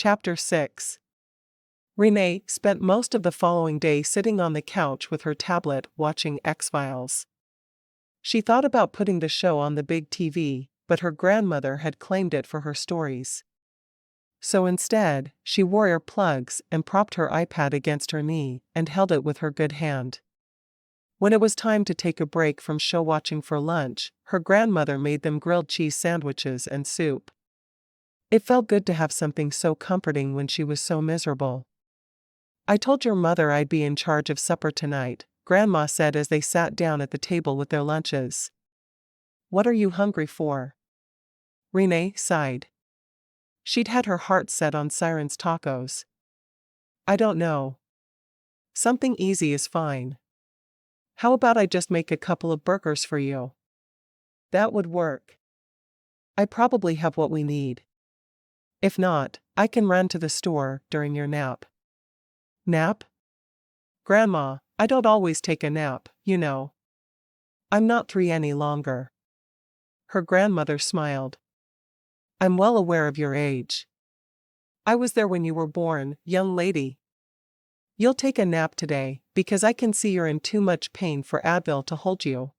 Chapter 6. Renae spent most of the following day sitting on the couch with her tablet watching X-Files. She thought about putting the show on the big TV, but her grandmother had claimed it for her stories. So instead, she wore earplugs and propped her iPad against her knee and held it with her good hand. When it was time to take a break from show watching for lunch, her grandmother made them grilled cheese sandwiches and soup. It felt good to have something so comforting when she was so miserable. "I told your mother I'd be in charge of supper tonight," Grandma said as they sat down at the table with their lunches. "What are you hungry for?" Renae sighed. She'd had her heart set on Siren's tacos. "I don't know. Something easy is fine. How about I just make a couple of burgers for you?" "That would work. I probably have what we need. If not, I can run to the store during your nap." "Nap?" "Grandma, I don't always take a nap, you know. I'm not 3 any longer." Her grandmother smiled. "I'm well aware of your age. I was there when you were born, young lady. You'll take a nap today, because I can see you're in too much pain for Advil to hold you.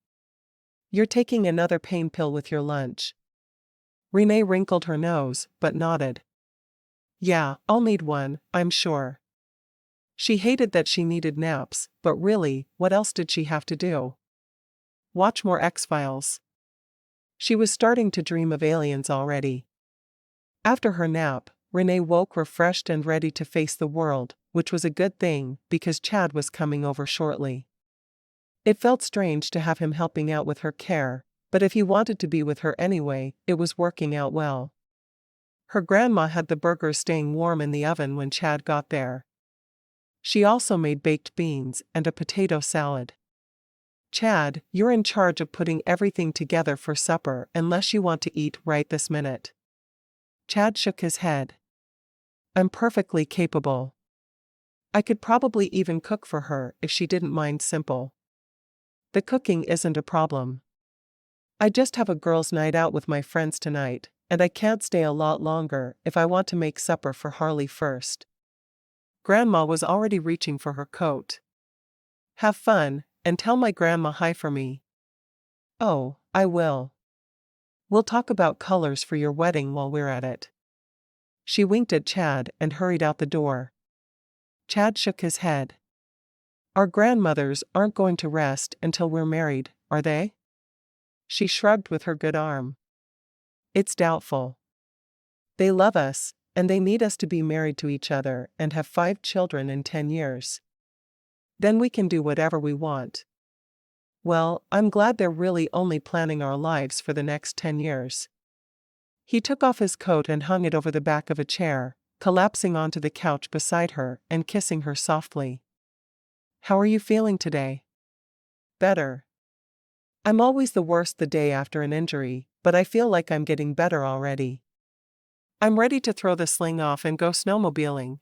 You're taking another pain pill with your lunch." Renae wrinkled her nose, but nodded. "Yeah, I'll need one, I'm sure." She hated that she needed naps, but really, what else did she have to do? Watch more X-Files. She was starting to dream of aliens already. After her nap, Renae woke refreshed and ready to face the world, which was a good thing because Chad was coming over shortly. It felt strange to have him helping out with her care, but if he wanted to be with her anyway, it was working out well. Her grandma had the burgers staying warm in the oven when Chad got there. She also made baked beans and a potato salad. "Chad, you're in charge of putting everything together for supper unless you want to eat right this minute." Chad shook his head. "I'm perfectly capable. I could probably even cook for her if she didn't mind simple. The cooking isn't a problem. I just have a girls' night out with my friends tonight, and I can't stay a lot longer if I want to make supper for Harley first." Grandma was already reaching for her coat. "Have fun, and tell my grandma hi for me." "Oh, I will. We'll talk about colors for your wedding while we're at it." She winked at Chad and hurried out the door. Chad shook his head. "Our grandmothers aren't going to rest until we're married, are they?" She shrugged with her good arm. "It's doubtful. They love us, and they need us to be married to each other and have 5 children in 10 years. Then we can do whatever we want. Well, I'm glad they're really only planning our lives for the next 10 years." He took off his coat and hung it over the back of a chair, collapsing onto the couch beside her and kissing her softly. "How are you feeling today?" "Better. I'm always the worst the day after an injury, but I feel like I'm getting better already. I'm ready to throw the sling off and go snowmobiling."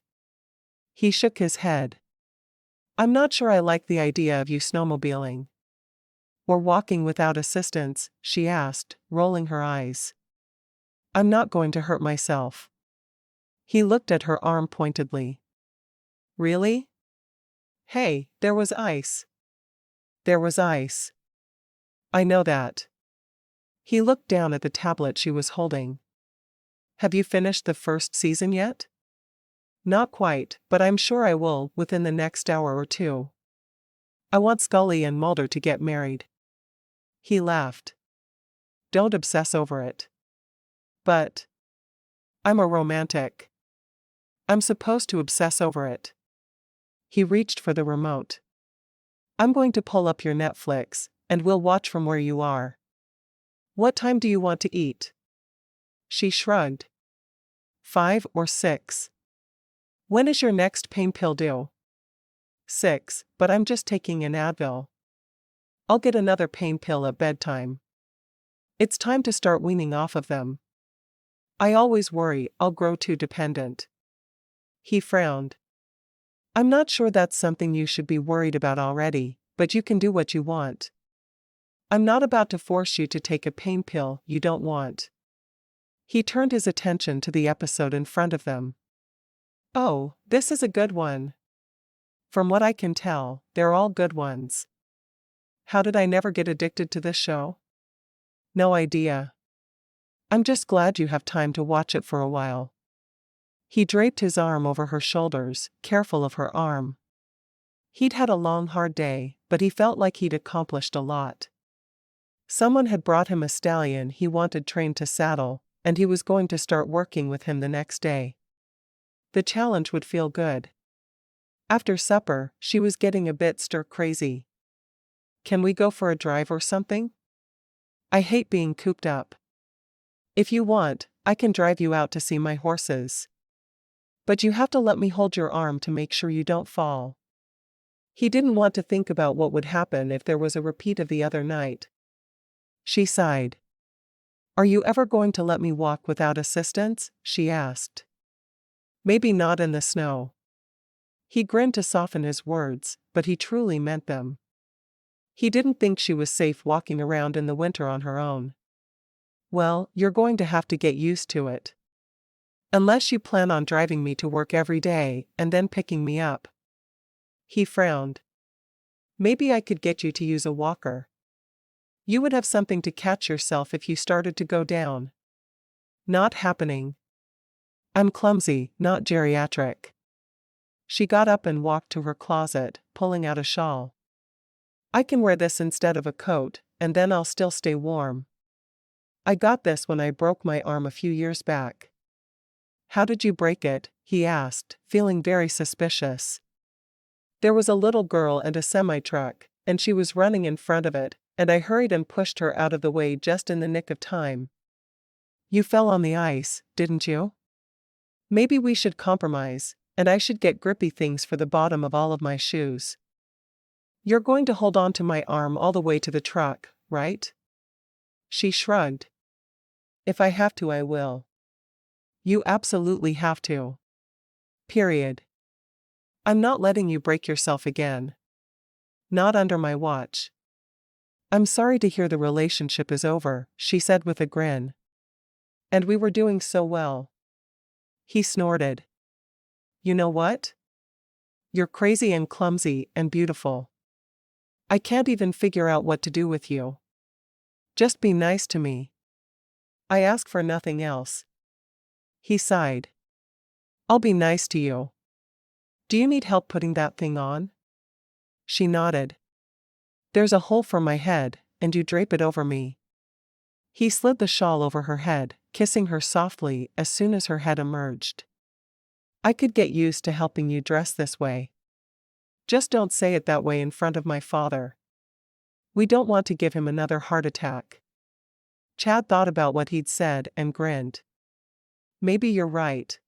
He shook his head. "I'm not sure I like the idea of you snowmobiling." "Or walking without assistance?" she asked, rolling her eyes. "I'm not going to hurt myself." He looked at her arm pointedly. "Really? Hey, there was ice." "There was ice. I know that." He looked down at the tablet she was holding. "Have you finished the first season yet?" "Not quite, but I'm sure I will within the next hour or two. I want Scully and Mulder to get married." He laughed. "Don't obsess over it." "But I'm a romantic. I'm supposed to obsess over it." He reached for the remote. "I'm going to pull up your Netflix, and we'll watch from where you are. What time do you want to eat?" She shrugged. 5 or 6. "When is your next pain pill due?" 6, but I'm just taking an Advil. I'll get another pain pill at bedtime. It's time to start weaning off of them. I always worry I'll grow too dependent." He frowned. "I'm not sure that's something you should be worried about already, but you can do what you want. I'm not about to force you to take a pain pill you don't want." He turned his attention to the episode in front of them. Oh, this is a good one. From what I can tell, they're all good ones. How did I never get addicted to this show? No idea. I'm just glad you have time to watch it for a while. He draped his arm over her shoulders, careful of her arm. He'd had a long, hard day, but he felt like he'd accomplished a lot. Someone had brought him a stallion he wanted trained to saddle, and he was going to start working with him the next day. The challenge would feel good. After supper, she was getting a bit stir-crazy. Can we go for a drive or something? I hate being cooped up. If you want, I can drive you out to see my horses. But you have to let me hold your arm to make sure you don't fall. He didn't want to think about what would happen if there was a repeat of the other night. She sighed. Are you ever going to let me walk without assistance? She asked. Maybe not in the snow. He grinned to soften his words, but he truly meant them. He didn't think she was safe walking around in the winter on her own. Well, you're going to have to get used to it. Unless you plan on driving me to work every day and then picking me up. He frowned. Maybe I could get you to use a walker. You would have something to catch yourself if you started to go down. Not happening. I'm clumsy, not geriatric. She got up and walked to her closet, pulling out a shawl. I can wear this instead of a coat, and then I'll still stay warm. I got this when I broke my arm a few years back. How did you break it? He asked, feeling very suspicious. There was a little girl and a semi-truck, and she was running in front of it, and I hurried and pushed her out of the way just in the nick of time. You fell on the ice, didn't you? Maybe we should compromise, and I should get grippy things for the bottom of all of my shoes. You're going to hold on to my arm all the way to the truck, right? She shrugged. If I have to, I will. You absolutely have to. Period. I'm not letting you break yourself again. Not under my watch. I'm sorry to hear the relationship is over, she said with a grin. And we were doing so well. He snorted. You know what? You're crazy and clumsy and beautiful. I can't even figure out what to do with you. Just be nice to me. I ask for nothing else. He sighed. I'll be nice to you. Do you need help putting that thing on? She nodded. There's a hole for my head, and you drape it over me. He slid the shawl over her head, kissing her softly as soon as her head emerged. I could get used to helping you dress this way. Just don't say it that way in front of my father. We don't want to give him another heart attack. Chad thought about what he'd said and grinned. Maybe you're right.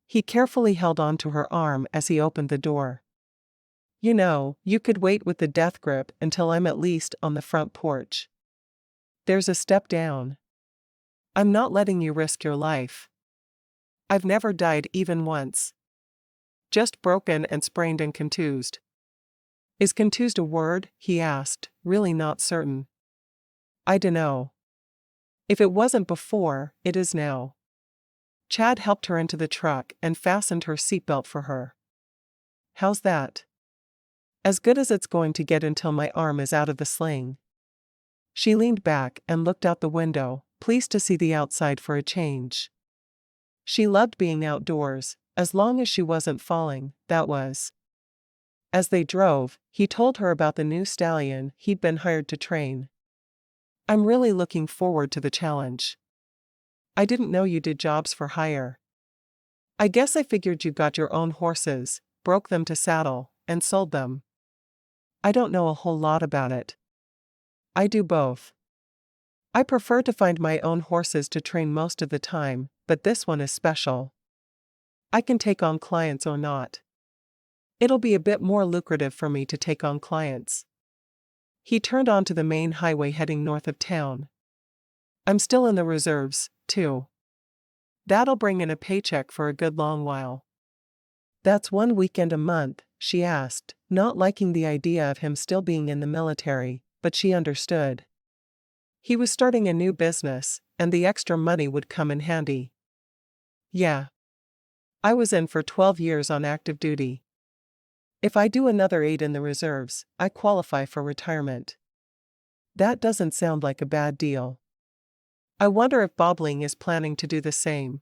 He carefully held on to her arm as he opened the door. You know, you could wait with the death grip until I'm at least on the front porch. There's a step down. I'm not letting you risk your life. I've never died even once. Just broken and sprained and contused. Is contused a word? He asked, really not certain. I dunno. If it wasn't before, it is now. Chad helped her into the truck and fastened her seatbelt for her. How's that? As good as it's going to get until my arm is out of the sling. She leaned back and looked out the window, pleased to see the outside for a change. She loved being outdoors, as long as she wasn't falling, that was. As they drove, he told her about the new stallion he'd been hired to train. I'm really looking forward to the challenge. I didn't know you did jobs for hire. I guess I figured you got your own horses, broke them to saddle, and sold them. I don't know a whole lot about it. I do both. I prefer to find my own horses to train most of the time, but this one is special. I can take on clients or not. It'll be a bit more lucrative for me to take on clients. He turned onto the main highway heading north of town. I'm still in the reserves, too. That'll bring in a paycheck for a good long while. That's one weekend a month, she asked, not liking the idea of him still being in the military, but she understood. He was starting a new business, and the extra money would come in handy. Yeah. I was in for 12 years on active duty. If I do another 8 in the reserves, I qualify for retirement. That doesn't sound like a bad deal. I wonder if Bobling is planning to do the same.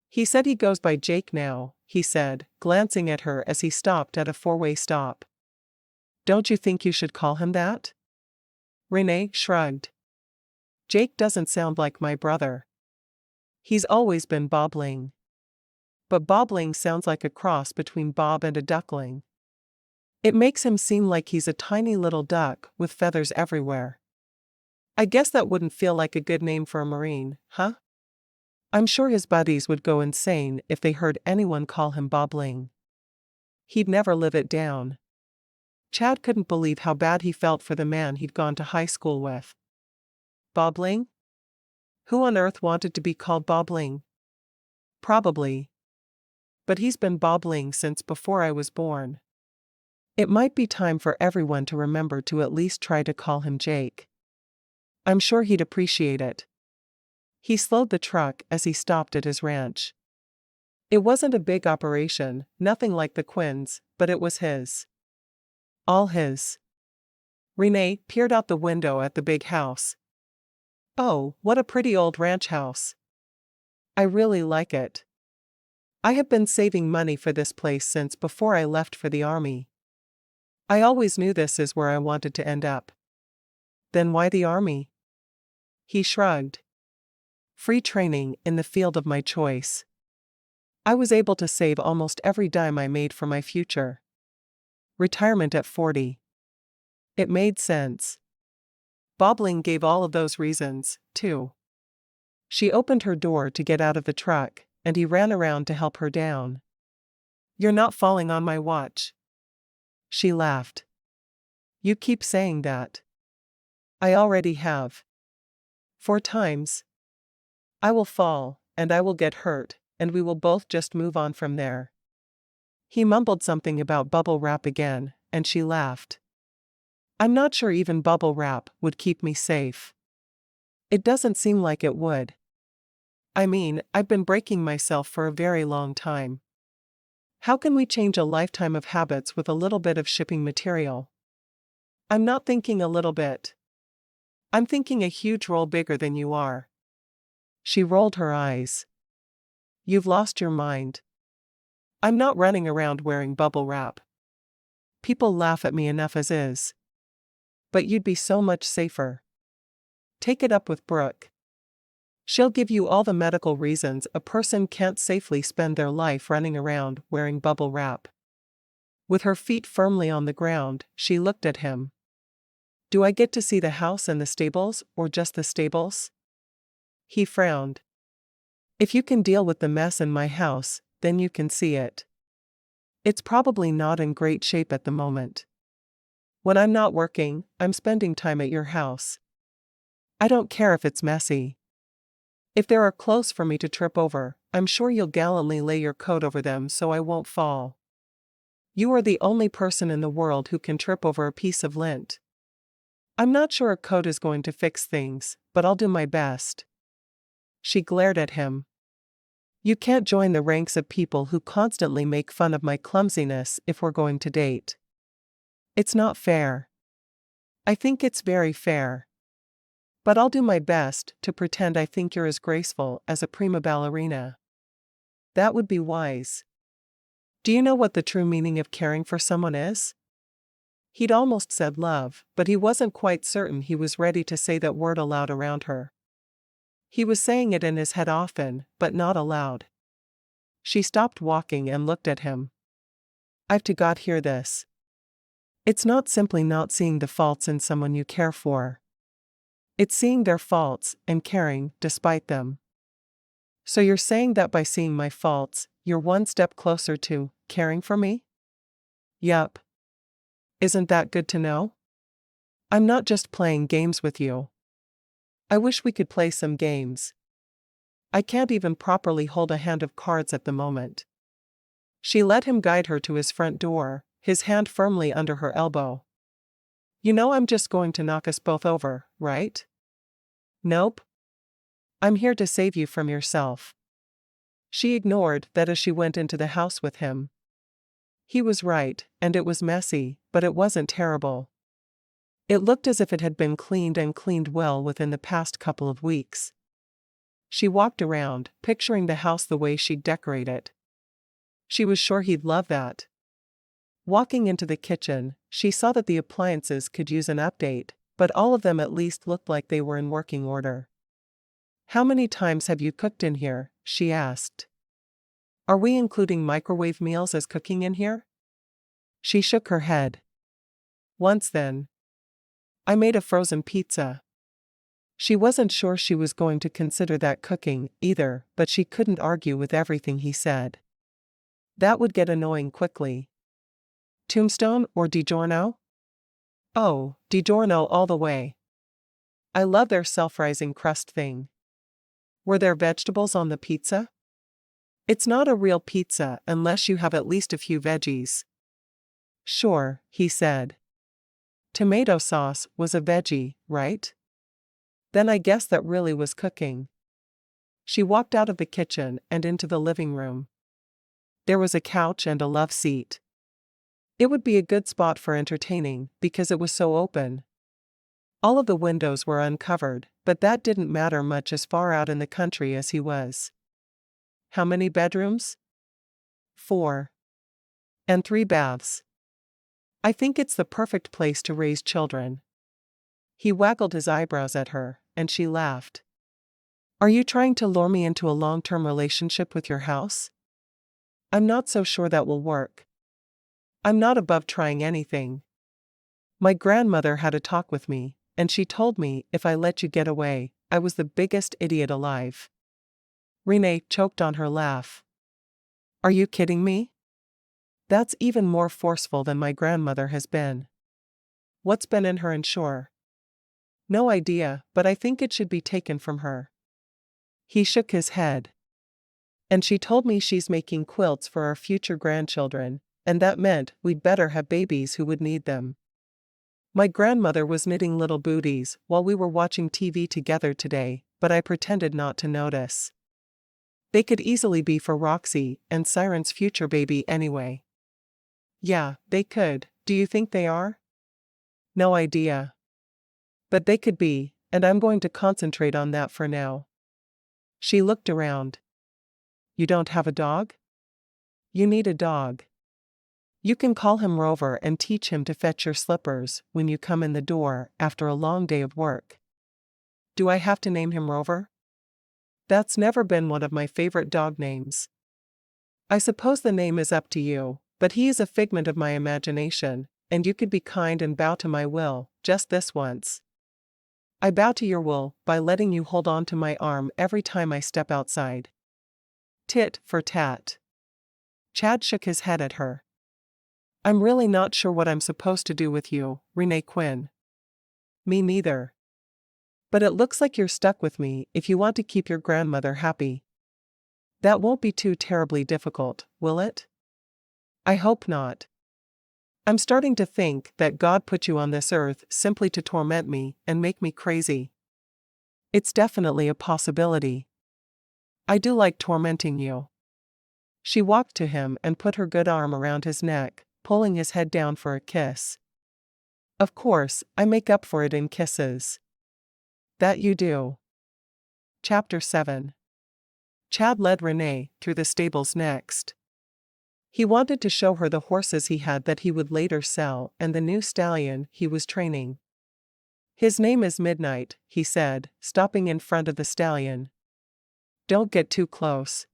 He said he goes by Jake now, he said, glancing at her as he stopped at a four-way stop. Don't you think you should call him that? Renae shrugged. Jake doesn't sound like my brother. He's always been Bobling. But Bobling sounds like a cross between Bob and a duckling. It makes him seem like he's a tiny little duck with feathers everywhere. I guess that wouldn't feel like a good name for a Marine, huh? I'm sure his buddies would go insane if they heard anyone call him Bobling. He'd never live it down. Chad couldn't believe how bad he felt for the man he'd gone to high school with. Bobling? Who on earth wanted to be called Bobling? Probably. But he's been Bobling since before I was born. It might be time for everyone to remember to at least try to call him Jake. I'm sure he'd appreciate it. He slowed the truck as he stopped at his ranch. It wasn't a big operation, nothing like the Quinns, but it was his. All his. Renae peered out the window at the big house. Oh, what a pretty old ranch house. I really like it. I have been saving money for this place since before I left for the army. I always knew this is where I wanted to end up. Then why the army? He shrugged. Free training in the field of my choice. I was able to save almost every dime I made for my future. Retirement at 40. It made sense. Bobling gave all of those reasons, too. She opened her door to get out of the truck, and he ran around to help her down. You're not falling on my watch. She laughed. You keep saying that. I already have. 4 times. I will fall, and I will get hurt, and we will both just move on from there. He mumbled something about bubble wrap again, and she laughed. I'm not sure even bubble wrap would keep me safe. It doesn't seem like it would. I mean, I've been breaking myself for a very long time. How can we change a lifetime of habits with a little bit of shipping material? I'm not thinking a little bit. I'm thinking a huge roll bigger than you are. She rolled her eyes. You've lost your mind. I'm not running around wearing bubble wrap. People laugh at me enough as is. But you'd be so much safer. Take it up with Brooke. She'll give you all the medical reasons a person can't safely spend their life running around wearing bubble wrap. With her feet firmly on the ground, she looked at him. Do I get to see the house and the stables, or just the stables? He frowned. If you can deal with the mess in my house, then you can see it. It's probably not in great shape at the moment. When I'm not working, I'm spending time at your house. I don't care if it's messy. If there are clothes for me to trip over, I'm sure you'll gallantly lay your coat over them so I won't fall. You are the only person in the world who can trip over a piece of lint. I'm not sure a coat is going to fix things, but I'll do my best. She glared at him. You can't join the ranks of people who constantly make fun of my clumsiness if we're going to date. It's not fair. I think it's very fair. But I'll do my best to pretend I think you're as graceful as a prima ballerina. That would be wise. Do you know what the true meaning of caring for someone is? He'd almost said love, but he wasn't quite certain he was ready to say that word aloud around her. He was saying it in his head often, but not aloud. She stopped walking and looked at him. I've to God hear this. It's not simply not seeing the faults in someone you care for. It's seeing their faults and caring despite them. So you're saying that by seeing my faults, you're one step closer to caring for me? Yup. Isn't that good to know? I'm not just playing games with you. I wish we could play some games. I can't even properly hold a hand of cards at the moment. She let him guide her to his front door, his hand firmly under her elbow. You know I'm just going to knock us both over, right? Nope. I'm here to save you from yourself. She ignored that as she went into the house with him. He was right, and it was messy, but it wasn't terrible. It looked as if it had been cleaned and cleaned well within the past couple of weeks. She walked around, picturing the house the way she'd decorate it. She was sure he'd love that. Walking into the kitchen, she saw that the appliances could use an update, but all of them at least looked like they were in working order. "How many times have you cooked in here?" she asked. "Are we including microwave meals as cooking in here?" She shook her head. "Once then. I made a frozen pizza." She wasn't sure she was going to consider that cooking, either, but she couldn't argue with everything he said. That would get annoying quickly. Tombstone or DiGiorno? Oh, DiGiorno all the way. I love their self-rising crust thing. Were there vegetables on the pizza? It's not a real pizza unless you have at least a few veggies. Sure, he said. Tomato sauce was a veggie, right? Then I guess that really was cooking. She walked out of the kitchen and into the living room. There was a couch and a love seat. It would be a good spot for entertaining because it was so open. All of the windows were uncovered, but that didn't matter much as far out in the country as he was. How many bedrooms? 4. And 3 baths. I think it's the perfect place to raise children. He waggled his eyebrows at her, and she laughed. Are you trying to lure me into a long-term relationship with your house? I'm not so sure that will work. I'm not above trying anything. My grandmother had a talk with me, and she told me if I let you get away, I was the biggest idiot alive. Renae choked on her laugh. Are you kidding me? That's even more forceful than my grandmother has been. What's been in her and sure? No idea, but I think it should be taken from her. He shook his head. And she told me she's making quilts for our future grandchildren, and that meant we'd better have babies who would need them. My grandmother was knitting little booties while we were watching TV together today, but I pretended not to notice. They could easily be for Roxy and Siren's future baby anyway. Yeah, they could. Do you think they are? No idea. But they could be, and I'm going to concentrate on that for now. She looked around. You don't have a dog? You need a dog. You can call him Rover and teach him to fetch your slippers when you come in the door after a long day of work. Do I have to name him Rover? That's never been one of my favorite dog names. I suppose the name is up to you, but he is a figment of my imagination, and you could be kind and bow to my will, just this once. I bow to your will by letting you hold on to my arm every time I step outside. Tit for tat. Chad shook his head at her. I'm really not sure what I'm supposed to do with you, Renae Quinn. Me neither. But it looks like you're stuck with me if you want to keep your grandmother happy. That won't be too terribly difficult, will it? I hope not. I'm starting to think that God put you on this earth simply to torment me and make me crazy. It's definitely a possibility. I do like tormenting you. She walked to him and put her good arm around his neck, pulling his head down for a kiss. Of course, I make up for it in kisses. That you do. Chapter 7. Chad led Renae through the stables next. He wanted to show her the horses he had that he would later sell and the new stallion he was training. His name is Midnight, he said, stopping in front of the stallion. Don't get too close.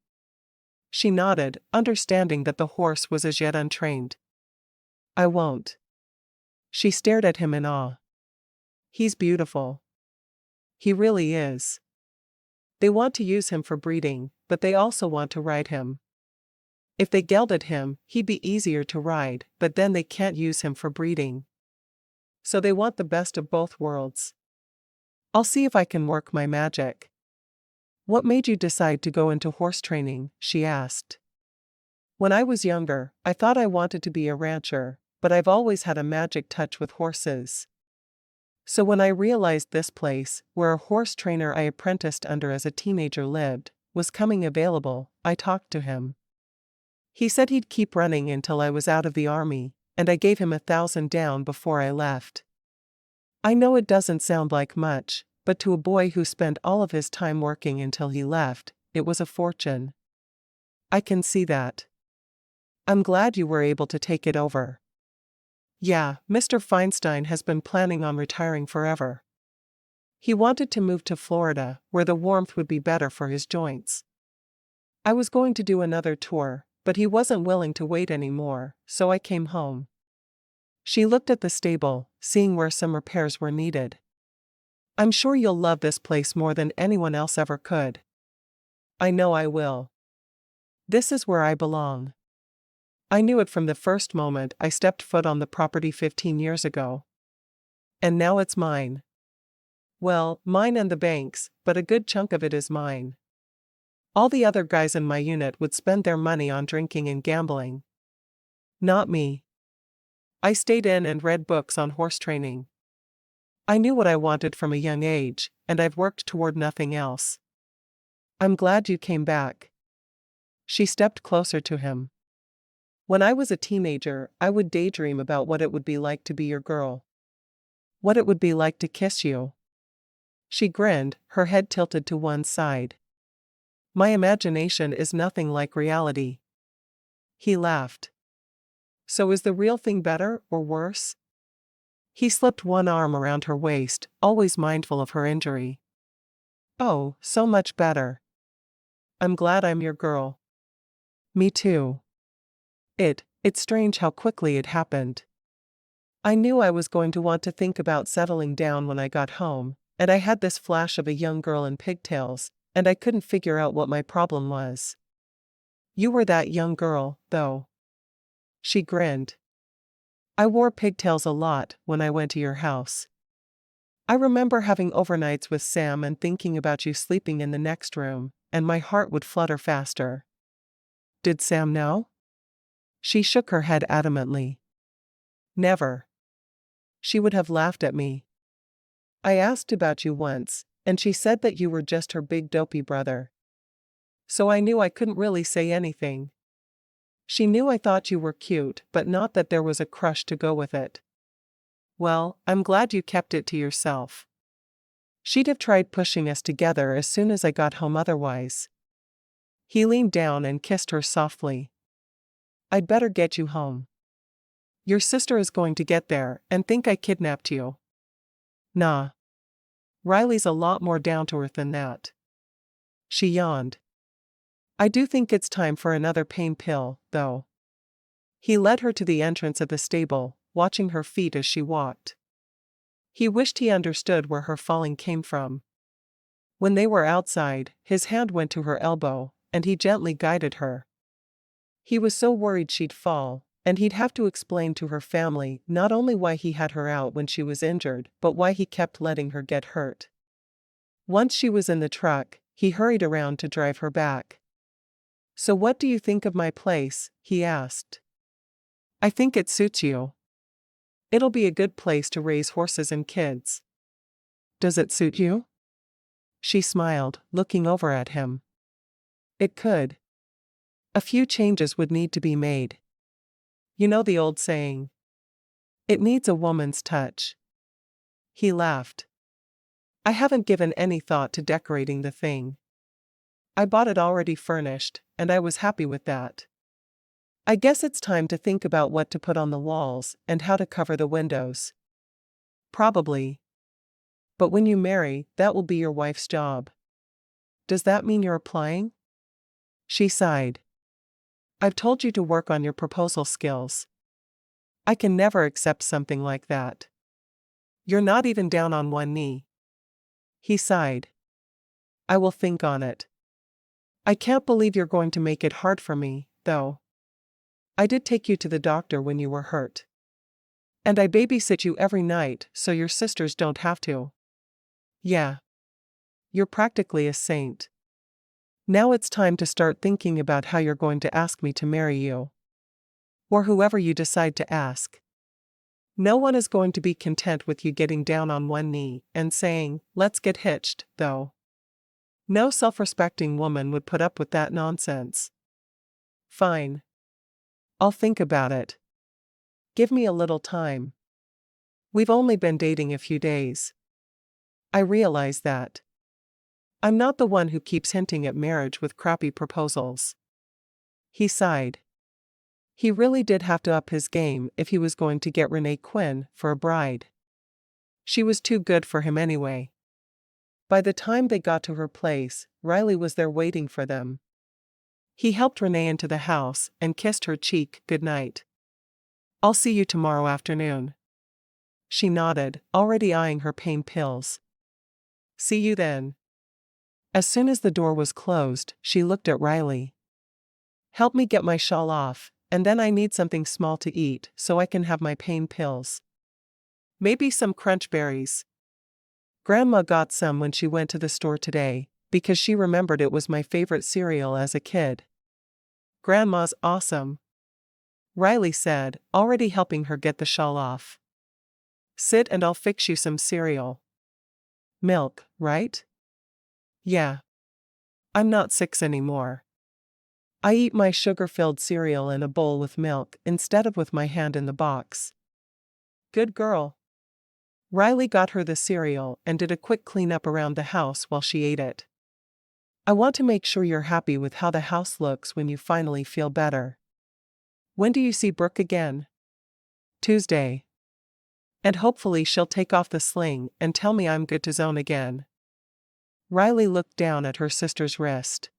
She nodded, understanding that the horse was as yet untrained. I won't. She stared at him in awe. He's beautiful. He really is. They want to use him for breeding, but they also want to ride him. If they gelded him, he'd be easier to ride, but then they can't use him for breeding. So they want the best of both worlds. I'll see if I can work my magic. What made you decide to go into horse training? She asked. When I was younger, I thought I wanted to be a rancher, but I've always had a magic touch with horses. So when I realized this place, where a horse trainer I apprenticed under as a teenager lived, was coming available, I talked to him. He said he'd keep running until I was out of the army, and I gave him 1,000 down before I left. I know it doesn't sound like much, but to a boy who spent all of his time working until he left, it was a fortune. I can see that. I'm glad you were able to take it over. Yeah, Mr. Feinstein has been planning on retiring forever. He wanted to move to Florida, where the warmth would be better for his joints. I was going to do another tour, but he wasn't willing to wait anymore, so I came home. She looked at the stable, seeing where some repairs were needed. I'm sure you'll love this place more than anyone else ever could. I know I will. This is where I belong. I knew it from the first moment I stepped foot on the property 15 years ago. And now it's mine. Well, mine and the bank's, but a good chunk of it is mine. All the other guys in my unit would spend their money on drinking and gambling. Not me. I stayed in and read books on horse training. I knew what I wanted from a young age, and I've worked toward nothing else. I'm glad you came back. She stepped closer to him. When I was a teenager, I would daydream about what it would be like to be your girl. What it would be like to kiss you. She grinned, her head tilted to one side. My imagination is nothing like reality. He laughed. So is the real thing better or worse? He slipped one arm around her waist, always mindful of her injury. Oh, so much better. I'm glad I'm your girl. Me too. It's strange how quickly it happened. I knew I was going to want to think about settling down when I got home, and I had this flash of a young girl in pigtails, and I couldn't figure out what my problem was. You were that young girl, though. She grinned. I wore pigtails a lot when I went to your house. I remember having overnights with Sam and thinking about you sleeping in the next room, and my heart would flutter faster. Did Sam know? She shook her head adamantly. Never. She would have laughed at me. I asked about you once, and she said that you were just her big dopey brother. So I knew I couldn't really say anything. She knew I thought you were cute, but not that there was a crush to go with it. Well, I'm glad you kept it to yourself. She'd have tried pushing us together as soon as I got home otherwise. He leaned down and kissed her softly. I'd better get you home. Your sister is going to get there and think I kidnapped you. Nah. Riley's a lot more down to earth than that. She yawned. I do think it's time for another pain pill, though. He led her to the entrance of the stable, watching her feet as she walked. He wished he understood where her falling came from. When they were outside, his hand went to her elbow, and he gently guided her. He was so worried she'd fall, and he'd have to explain to her family not only why he had her out when she was injured, but why he kept letting her get hurt. Once she was in the truck, he hurried around to drive her back. So what do you think of my place? He asked. I think it suits you. It'll be a good place to raise horses and kids. Does it suit you? She smiled, looking over at him. It could. A few changes would need to be made. You know the old saying. It needs a woman's touch. He laughed. I haven't given any thought to decorating the thing. I bought it already furnished, and I was happy with that. I guess it's time to think about what to put on the walls and how to cover the windows. Probably. But when you marry, that will be your wife's job. Does that mean you're applying? She sighed. I've told you to work on your proposal skills. I can never accept something like that. You're not even down on one knee. He sighed. I will think on it. I can't believe you're going to make it hard for me, though. I did take you to the doctor when you were hurt. And I babysit you every night so your sisters don't have to. Yeah. You're practically a saint. Now it's time to start thinking about how you're going to ask me to marry you. Or whoever you decide to ask. No one is going to be content with you getting down on one knee and saying, let's get hitched, though. No self-respecting woman would put up with that nonsense. Fine. I'll think about it. Give me a little time. We've only been dating a few days. I realize that. I'm not the one who keeps hinting at marriage with crappy proposals. He sighed. He really did have to up his game if he was going to get Renae Quinn for a bride. She was too good for him anyway. By the time they got to her place, Riley was there waiting for them. He helped Renae into the house and kissed her cheek goodnight. I'll see you tomorrow afternoon. She nodded, already eyeing her pain pills. See you then. As soon as the door was closed, she looked at Riley. Help me get my shawl off, and then I need something small to eat so I can have my pain pills. Maybe some crunch berries. Grandma got some when she went to the store today, because she remembered it was my favorite cereal as a kid. Grandma's awesome, Riley said, already helping her get the shawl off. Sit and I'll fix you some cereal. Milk, right? Yeah. I'm not 6 anymore. I eat my sugar-filled cereal in a bowl with milk instead of with my hand in the box. Good girl. Riley got her the cereal and did a quick cleanup around the house while she ate it. I want to make sure you're happy with how the house looks when you finally feel better. When do you see Brooke again? Tuesday. And hopefully she'll take off the sling and tell me I'm good to zone again. Riley looked down at her sister's wrist.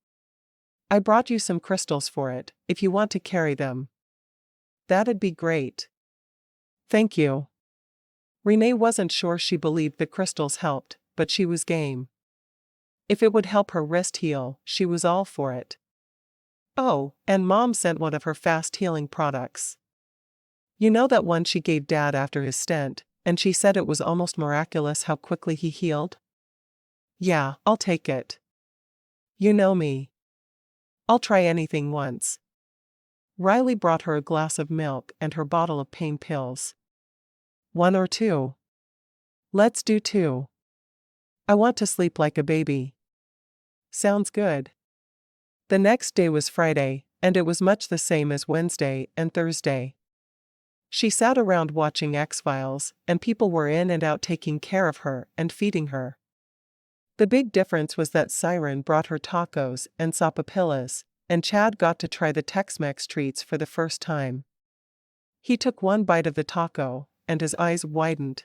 I brought you some crystals for it, if you want to carry them. That'd be great. Thank you. Renae wasn't sure she believed the crystals helped, but she was game. If it would help her wrist heal, she was all for it. Oh, and Mom sent one of her fast healing products. You know that one she gave Dad after his stent, and she said it was almost miraculous how quickly he healed? Yeah, I'll take it. You know me. I'll try anything once. Riley brought her a glass of milk and her bottle of pain pills. 1 or 2? Let's do 2. I want to sleep like a baby. Sounds good. The next day was Friday, and it was much the same as Wednesday and Thursday. She sat around watching X-Files, and people were in and out taking care of her and feeding her. The big difference was that Siren brought her tacos and sopapillas, and Chad got to try the Tex-Mex treats for the first time. He took one bite of the taco, and his eyes widened.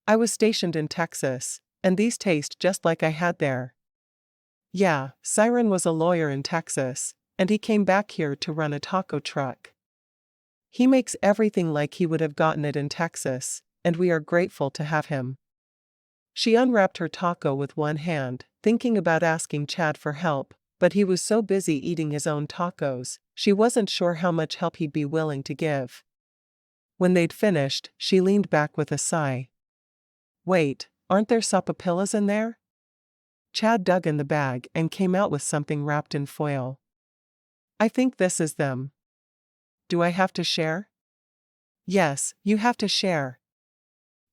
I was stationed in Texas, and these taste just like I had there. Yeah, Siren was a lawyer in Texas, and he came back here to run a taco truck. He makes everything like he would have gotten it in Texas, and we are grateful to have him. She unwrapped her taco with one hand, thinking about asking Chad for help, but he was so busy eating his own tacos, she wasn't sure how much help he'd be willing to give. When they'd finished, she leaned back with a sigh. Wait, aren't there sopapillas in there? Chad dug in the bag and came out with something wrapped in foil. I think this is them. Do I have to share? Yes, you have to share.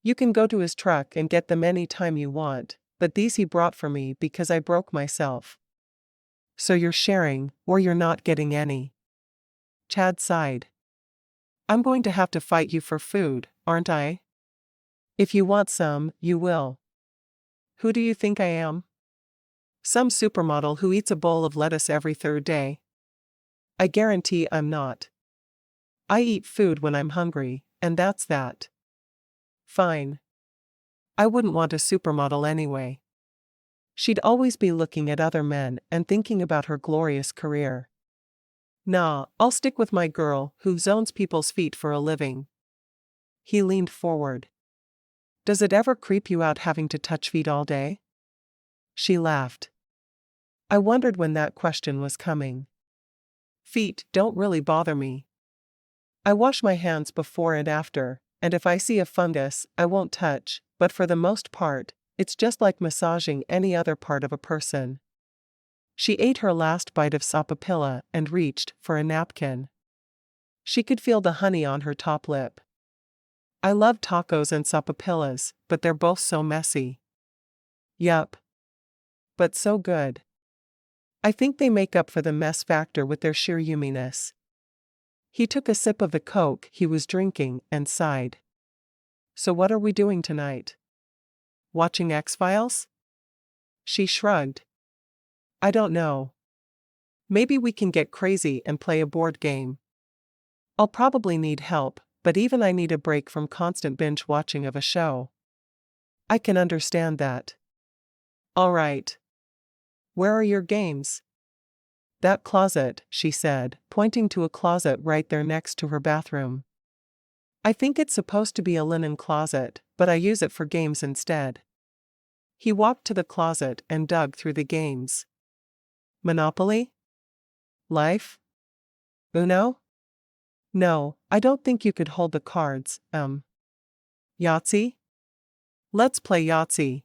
You can go to his truck and get them any time you want, but these he brought for me because I broke myself. So you're sharing, or you're not getting any. Chad sighed. I'm going to have to fight you for food, aren't I? If you want some, you will. Who do you think I am? Some supermodel who eats a bowl of lettuce every 3rd day. I guarantee I'm not. I eat food when I'm hungry, and that's that. Fine. I wouldn't want a supermodel anyway. She'd always be looking at other men and thinking about her glorious career. Nah, I'll stick with my girl who zones people's feet for a living. He leaned forward. Does it ever creep you out having to touch feet all day? She laughed. I wondered when that question was coming. Feet don't really bother me. I wash my hands before and after, and if I see a fungus, I won't touch, but for the most part, it's just like massaging any other part of a person. She ate her last bite of sopapilla and reached for a napkin. She could feel the honey on her top lip. I love tacos and sopapillas, but they're both so messy. Yup. but so good. I think they make up for the mess factor with their sheer yumminess. He took a sip of the Coke he was drinking and sighed. So what are we doing tonight? Watching X-Files? She shrugged. I don't know. Maybe we can get crazy and play a board game. I'll probably need help, but even I need a break from constant binge watching of a show. I can understand that. All right. Where are your games? That closet, she said, pointing to a closet right there next to her bathroom. I think it's supposed to be a linen closet, but I use it for games instead. He walked to the closet and dug through the games. Monopoly? Life? Uno? No, I don't think you could hold the cards. Yahtzee? Let's play Yahtzee.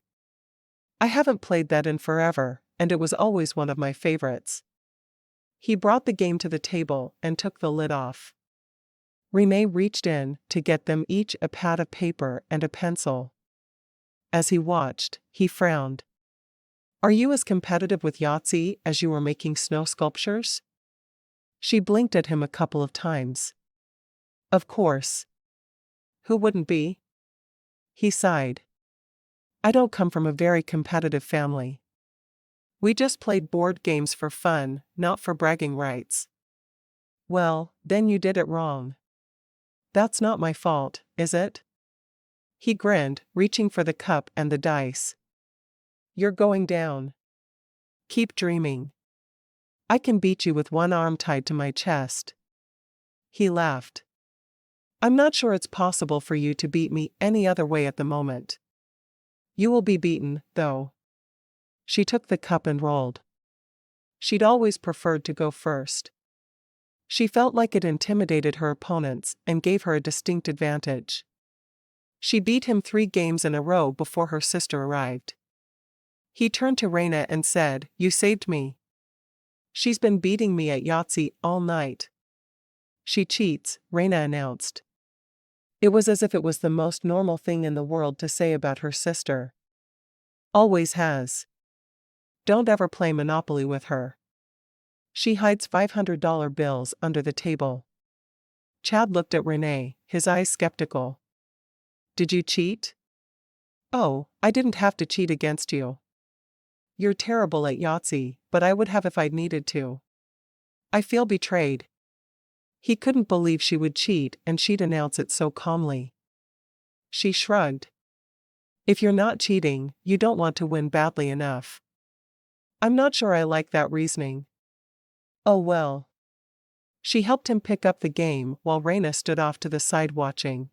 I haven't played that in forever, and it was always one of my favorites. He brought the game to the table and took the lid off. Renae reached in to get them each a pad of paper and a pencil. As he watched, he frowned. Are you as competitive with Yahtzee as you were making snow sculptures? She blinked at him a couple of times. Of course. Who wouldn't be? He sighed. I don't come from a very competitive family. We just played board games for fun, not for bragging rights. Well, then you did it wrong. That's not my fault, is it? He grinned, reaching for the cup and the dice. You're going down. Keep dreaming. I can beat you with one arm tied to my chest. He laughed. I'm not sure it's possible for you to beat me any other way at the moment. You will be beaten, though. She took the cup and rolled. She'd always preferred to go first. She felt like it intimidated her opponents and gave her a distinct advantage. She beat him 3 games in a row before her sister arrived. He turned to Renae and said, You saved me. She's been beating me at Yahtzee all night. She cheats, Renae announced. It was as if it was the most normal thing in the world to say about her sister. Always has. Don't ever play Monopoly with her. She hides $500 bills under the table. Chad looked at Renae, his eyes skeptical. Did you cheat? Oh, I didn't have to cheat against you. You're terrible at Yahtzee, but I would have if I'd needed to. I feel betrayed. He couldn't believe she would cheat and she'd announce it so calmly. She shrugged. If you're not cheating, you don't want to win badly enough. I'm not sure I like that reasoning. Oh well. She helped him pick up the game while Renae stood off to the side watching.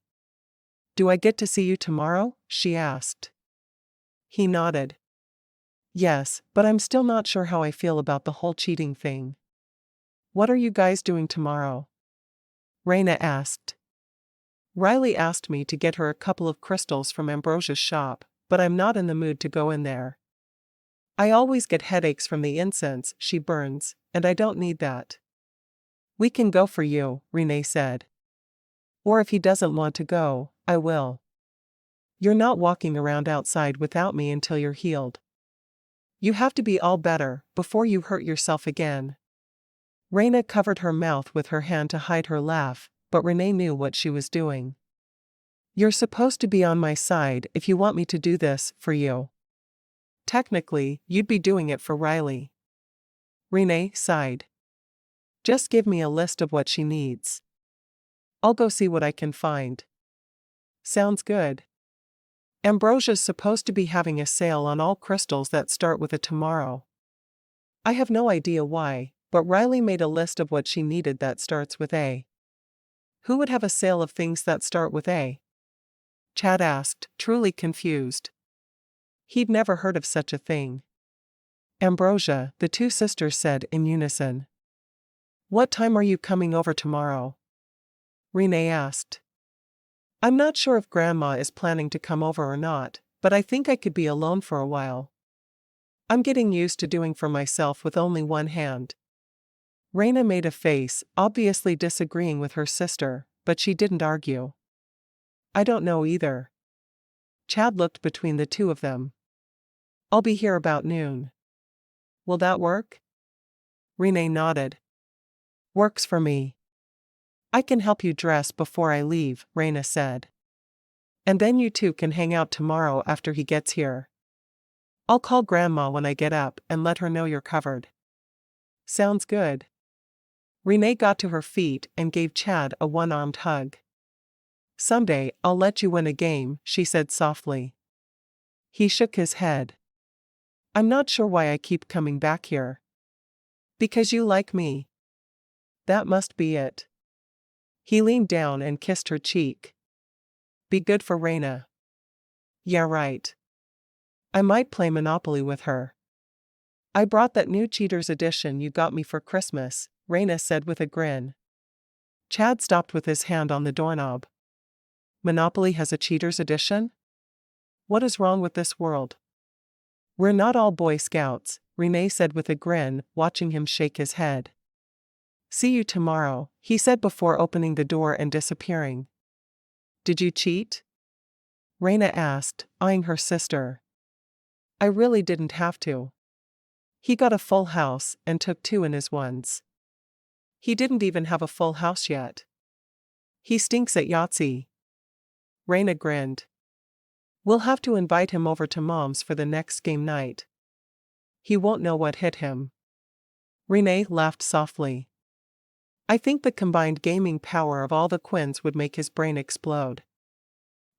Do I get to see you tomorrow? She asked. He nodded. Yes, but I'm still not sure how I feel about the whole cheating thing. What are you guys doing tomorrow? Renae asked. Riley asked me to get her a couple of crystals from Ambrosia's shop, but I'm not in the mood to go in there. I always get headaches from the incense she burns, and I don't need that. We can go for you, Renae said. Or if he doesn't want to go, I will. You're not walking around outside without me until you're healed. You have to be all better before you hurt yourself again. Renae covered her mouth with her hand to hide her laugh, but Renae knew what she was doing. You're supposed to be on my side if you want me to do this for you. Technically, you'd be doing it for Riley. Renae sighed. Just give me a list of what she needs. I'll go see what I can find. Sounds good. Ambrosia's supposed to be having a sale on all crystals that start with a tomorrow. I have no idea why, but Riley made a list of what she needed that starts with A. Who would have a sale of things that start with A? Chad asked, truly confused. He'd never heard of such a thing. Ambrosia, the 2 sisters said in unison. What time are you coming over tomorrow? Renae asked. I'm not sure if Grandma is planning to come over or not, but I think I could be alone for a while. I'm getting used to doing for myself with only one hand. Renae made a face, obviously disagreeing with her sister, but she didn't argue. I don't know either. Chad looked between the two of them. I'll be here about noon. Will that work? Renae nodded. Works for me. I can help you dress before I leave, Renae said. And then you two can hang out tomorrow after he gets here. I'll call Grandma when I get up and let her know you're covered. Sounds good. Renae got to her feet and gave Chad a one-armed hug. Someday I'll let you win a game, she said softly. He shook his head. I'm not sure why I keep coming back here. Because you like me. That must be it. He leaned down and kissed her cheek. Be good for Renae. Yeah, right. I might play Monopoly with her. I brought that new Cheaters edition you got me for Christmas, Renae said with a grin. Chad stopped with his hand on the doorknob. Monopoly has a Cheaters edition? What is wrong with this world? We're not all Boy Scouts, Renae said with a grin, watching him shake his head. See you tomorrow, he said before opening the door and disappearing. Did you cheat? Renae asked, eyeing her sister. I really didn't have to. He got a full house and took 2 in his ones. He didn't even have a full house yet. He stinks at Yahtzee. Renae grinned. We'll have to invite him over to Mom's for the next game night. He won't know what hit him. Renae laughed softly. I think the combined gaming power of all the Quinns would make his brain explode.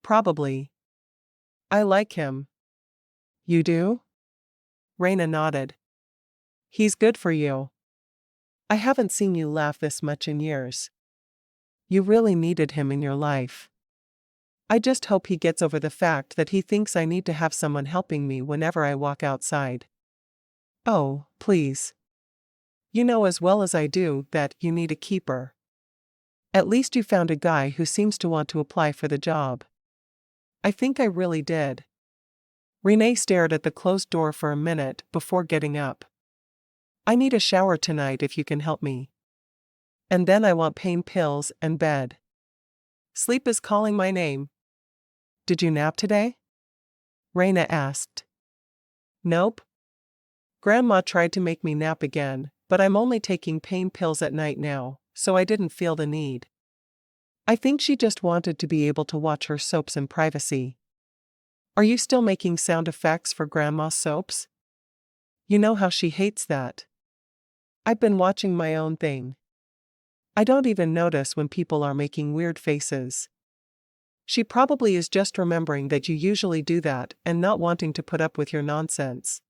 Probably. I like him. You do? Renae nodded. He's good for you. I haven't seen you laugh this much in years. You really needed him in your life. I just hope he gets over the fact that he thinks I need to have someone helping me whenever I walk outside. Oh, please. You know as well as I do that you need a keeper. At least you found a guy who seems to want to apply for the job. I think I really did. Renae stared at the closed door for a minute before getting up. I need a shower tonight if you can help me. And then I want pain pills and bed. Sleep is calling my name. Did you nap today? Renae asked. Nope. Grandma tried to make me nap again, but I'm only taking pain pills at night now, so I didn't feel the need. I think she just wanted to be able to watch her soaps in privacy. Are you still making sound effects for Grandma's soaps? You know how she hates that. I've been watching my own thing. I don't even notice when people are making weird faces. She probably is just remembering that you usually do that and not wanting to put up with your nonsense.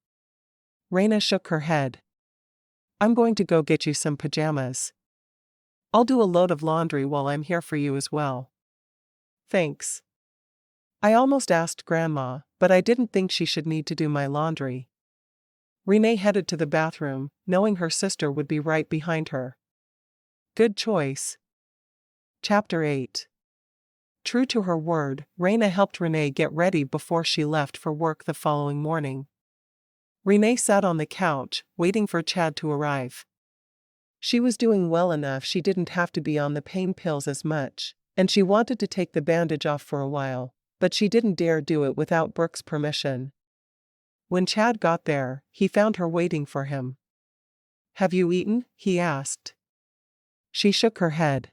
Renae shook her head. I'm going to go get you some pajamas. I'll do a load of laundry while I'm here for you as well. Thanks. I almost asked Grandma, but I didn't think she should need to do my laundry. Renae headed to the bathroom, knowing her sister would be right behind her. Good choice. Chapter 8. True to her word, Renae helped Renae get ready before she left for work the following morning. Renae sat on the couch, waiting for Chad to arrive. She was doing well enough she didn't have to be on the pain pills as much, and she wanted to take the bandage off for a while, but she didn't dare do it without Brooke's permission. When Chad got there, he found her waiting for him. Have you eaten? He asked. She shook her head.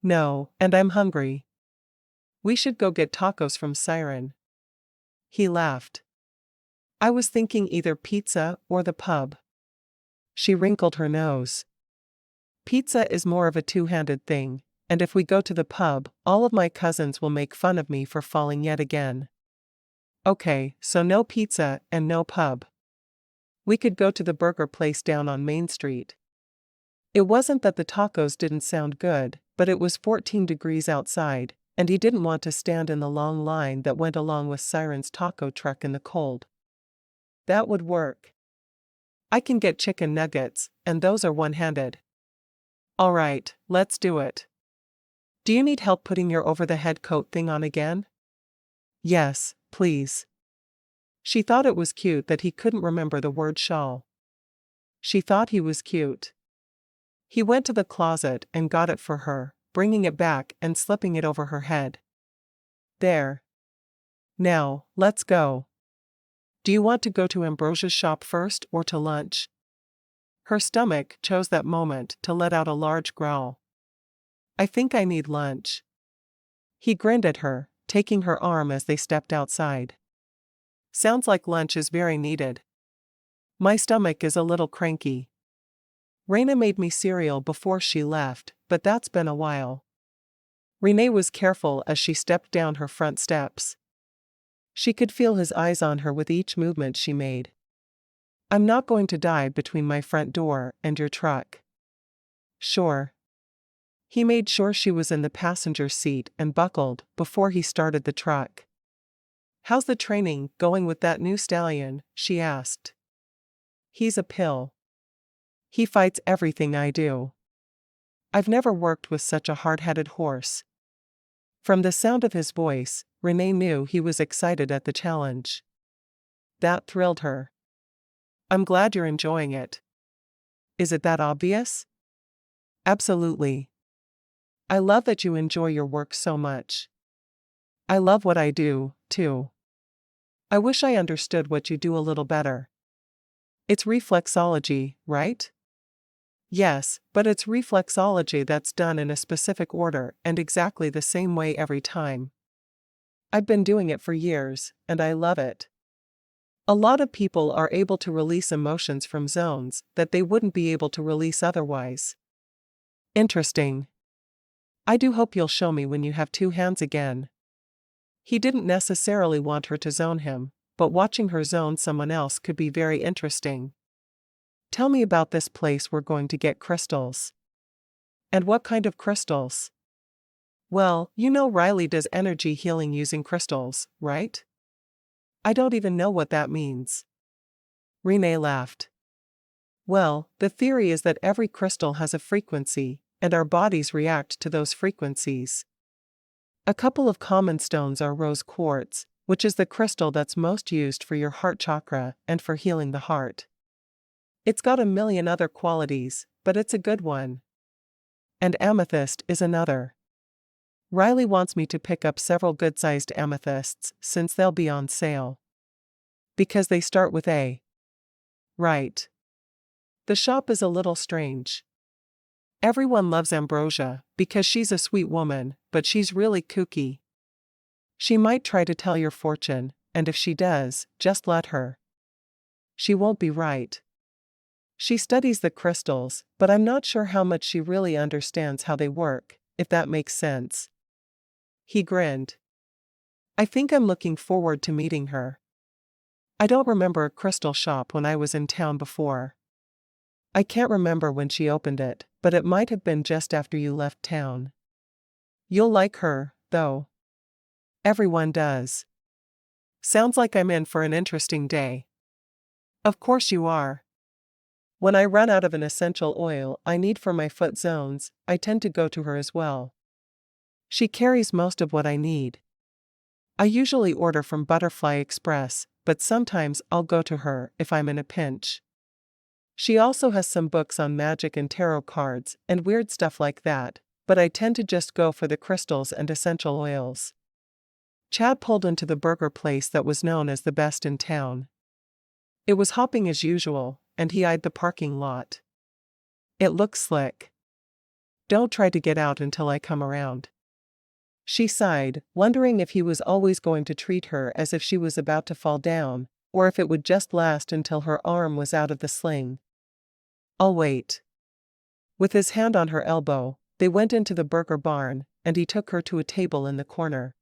No, and I'm hungry. We should go get tacos from Siren. He laughed. I was thinking either pizza or the pub. She wrinkled her nose. Pizza is more of a two-handed thing, and if we go to the pub, all of my cousins will make fun of me for falling yet again. Okay, so no pizza and no pub. We could go to the burger place down on Main Street. It wasn't that the tacos didn't sound good, but it was 14 degrees outside, and he didn't want to stand in the long line that went along with Siren's taco truck in the cold. That would work. I can get chicken nuggets, and those are one-handed. All right, let's do it. Do you need help putting your over-the-head coat thing on again? Yes, please. She thought it was cute that he couldn't remember the word shawl. She thought he was cute. He went to the closet and got it for her, bringing it back and slipping it over her head. There. Now, let's go. Do you want to go to Ambrosia's shop first or to lunch? Her stomach chose that moment to let out a large growl. I think I need lunch. He grinned at her, taking her arm as they stepped outside. Sounds like lunch is very needed. My stomach is a little cranky. Renae made me cereal before she left, but that's been a while. Renae was careful as she stepped down her front steps. She could feel his eyes on her with each movement she made. I'm not going to die between my front door and your truck. Sure. He made sure she was in the passenger seat and buckled before he started the truck. How's the training going with that new stallion? She asked. He's a pill. He fights everything I do. I've never worked with such a hard-headed horse. From the sound of his voice, Renae knew he was excited at the challenge. That thrilled her. I'm glad you're enjoying it. Is it that obvious? Absolutely. I love that you enjoy your work so much. I love what I do, too. I wish I understood what you do a little better. It's reflexology, right? Yes, but it's reflexology that's done in a specific order and exactly the same way every time. I've been doing it for years, and I love it. A lot of people are able to release emotions from zones that they wouldn't be able to release otherwise. Interesting. I do hope you'll show me when you have two hands again. He didn't necessarily want her to zone him, but watching her zone someone else could be very interesting. Tell me about this place we're going to get crystals. And what kind of crystals? Well, you know Riley does energy healing using crystals, right? I don't even know what that means. Renae laughed. Well, the theory is that every crystal has a frequency, and our bodies react to those frequencies. A couple of common stones are rose quartz, which is the crystal that's most used for your heart chakra and for healing the heart. It's got a million other qualities, but it's a good one. And amethyst is another. Riley wants me to pick up several good-sized amethysts since they'll be on sale. Because they start with A. Right. The shop is a little strange. Everyone loves Ambrosia because she's a sweet woman, but she's really kooky. She might try to tell your fortune, and if she does, just let her. She won't be right. She studies the crystals, but I'm not sure how much she really understands how they work, if that makes sense. He grinned. I think I'm looking forward to meeting her. I don't remember a crystal shop when I was in town before. I can't remember when she opened it, but it might have been just after you left town. You'll like her, though. Everyone does. Sounds like I'm in for an interesting day. Of course you are. When I run out of an essential oil I need for my foot zones, I tend to go to her as well. She carries most of what I need. I usually order from Butterfly Express, but sometimes I'll go to her if I'm in a pinch. She also has some books on magic and tarot cards and weird stuff like that, but I tend to just go for the crystals and essential oils. Chad pulled into the burger place that was known as the best in town. It was hopping as usual, and he eyed the parking lot. It looks slick. Don't try to get out until I come around. She sighed, wondering if he was always going to treat her as if she was about to fall down, or if it would just last until her arm was out of the sling. I'll wait. With his hand on her elbow, they went into the burger barn, and he took her to a table in the corner.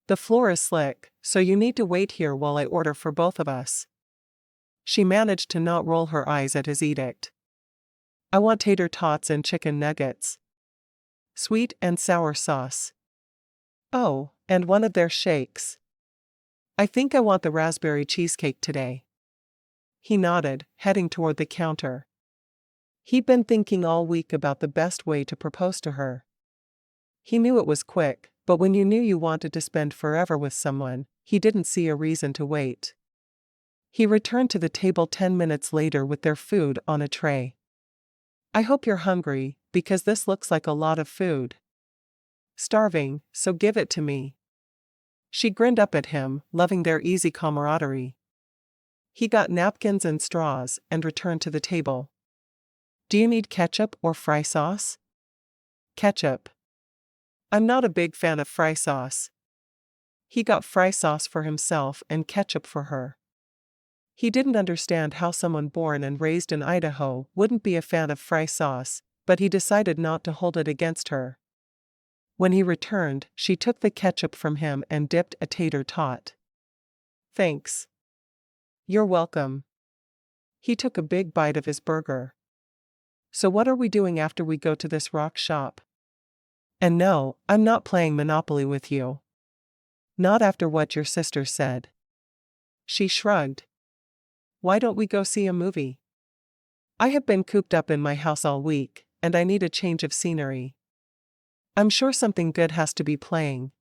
The floor is slick, so you need to wait here while I order for both of us. She managed to not roll her eyes at his edict. I want tater tots and chicken nuggets. Sweet and sour sauce. Oh, and one of their shakes. I think I want the raspberry cheesecake today. He nodded, heading toward the counter. He'd been thinking all week about the best way to propose to her. He knew it was quick, but when you knew you wanted to spend forever with someone, he didn't see a reason to wait. He returned to the table 10 minutes later with their food on a tray. I hope you're hungry, because this looks like a lot of food. Starving, so give it to me. She grinned up at him, loving their easy camaraderie. He got napkins and straws and returned to the table. Do you need ketchup or fry sauce? Ketchup. I'm not a big fan of fry sauce. He got fry sauce for himself and ketchup for her. He didn't understand how someone born and raised in Idaho wouldn't be a fan of fry sauce, but he decided not to hold it against her. When he returned, she took the ketchup from him and dipped a tater tot. Thanks. You're welcome. He took a big bite of his burger. So what are we doing after we go to this rock shop? And no, I'm not playing Monopoly with you. Not after what your sister said. She shrugged. Why don't we go see a movie? I have been cooped up in my house all week, and I need a change of scenery. I'm sure something good has to be playing.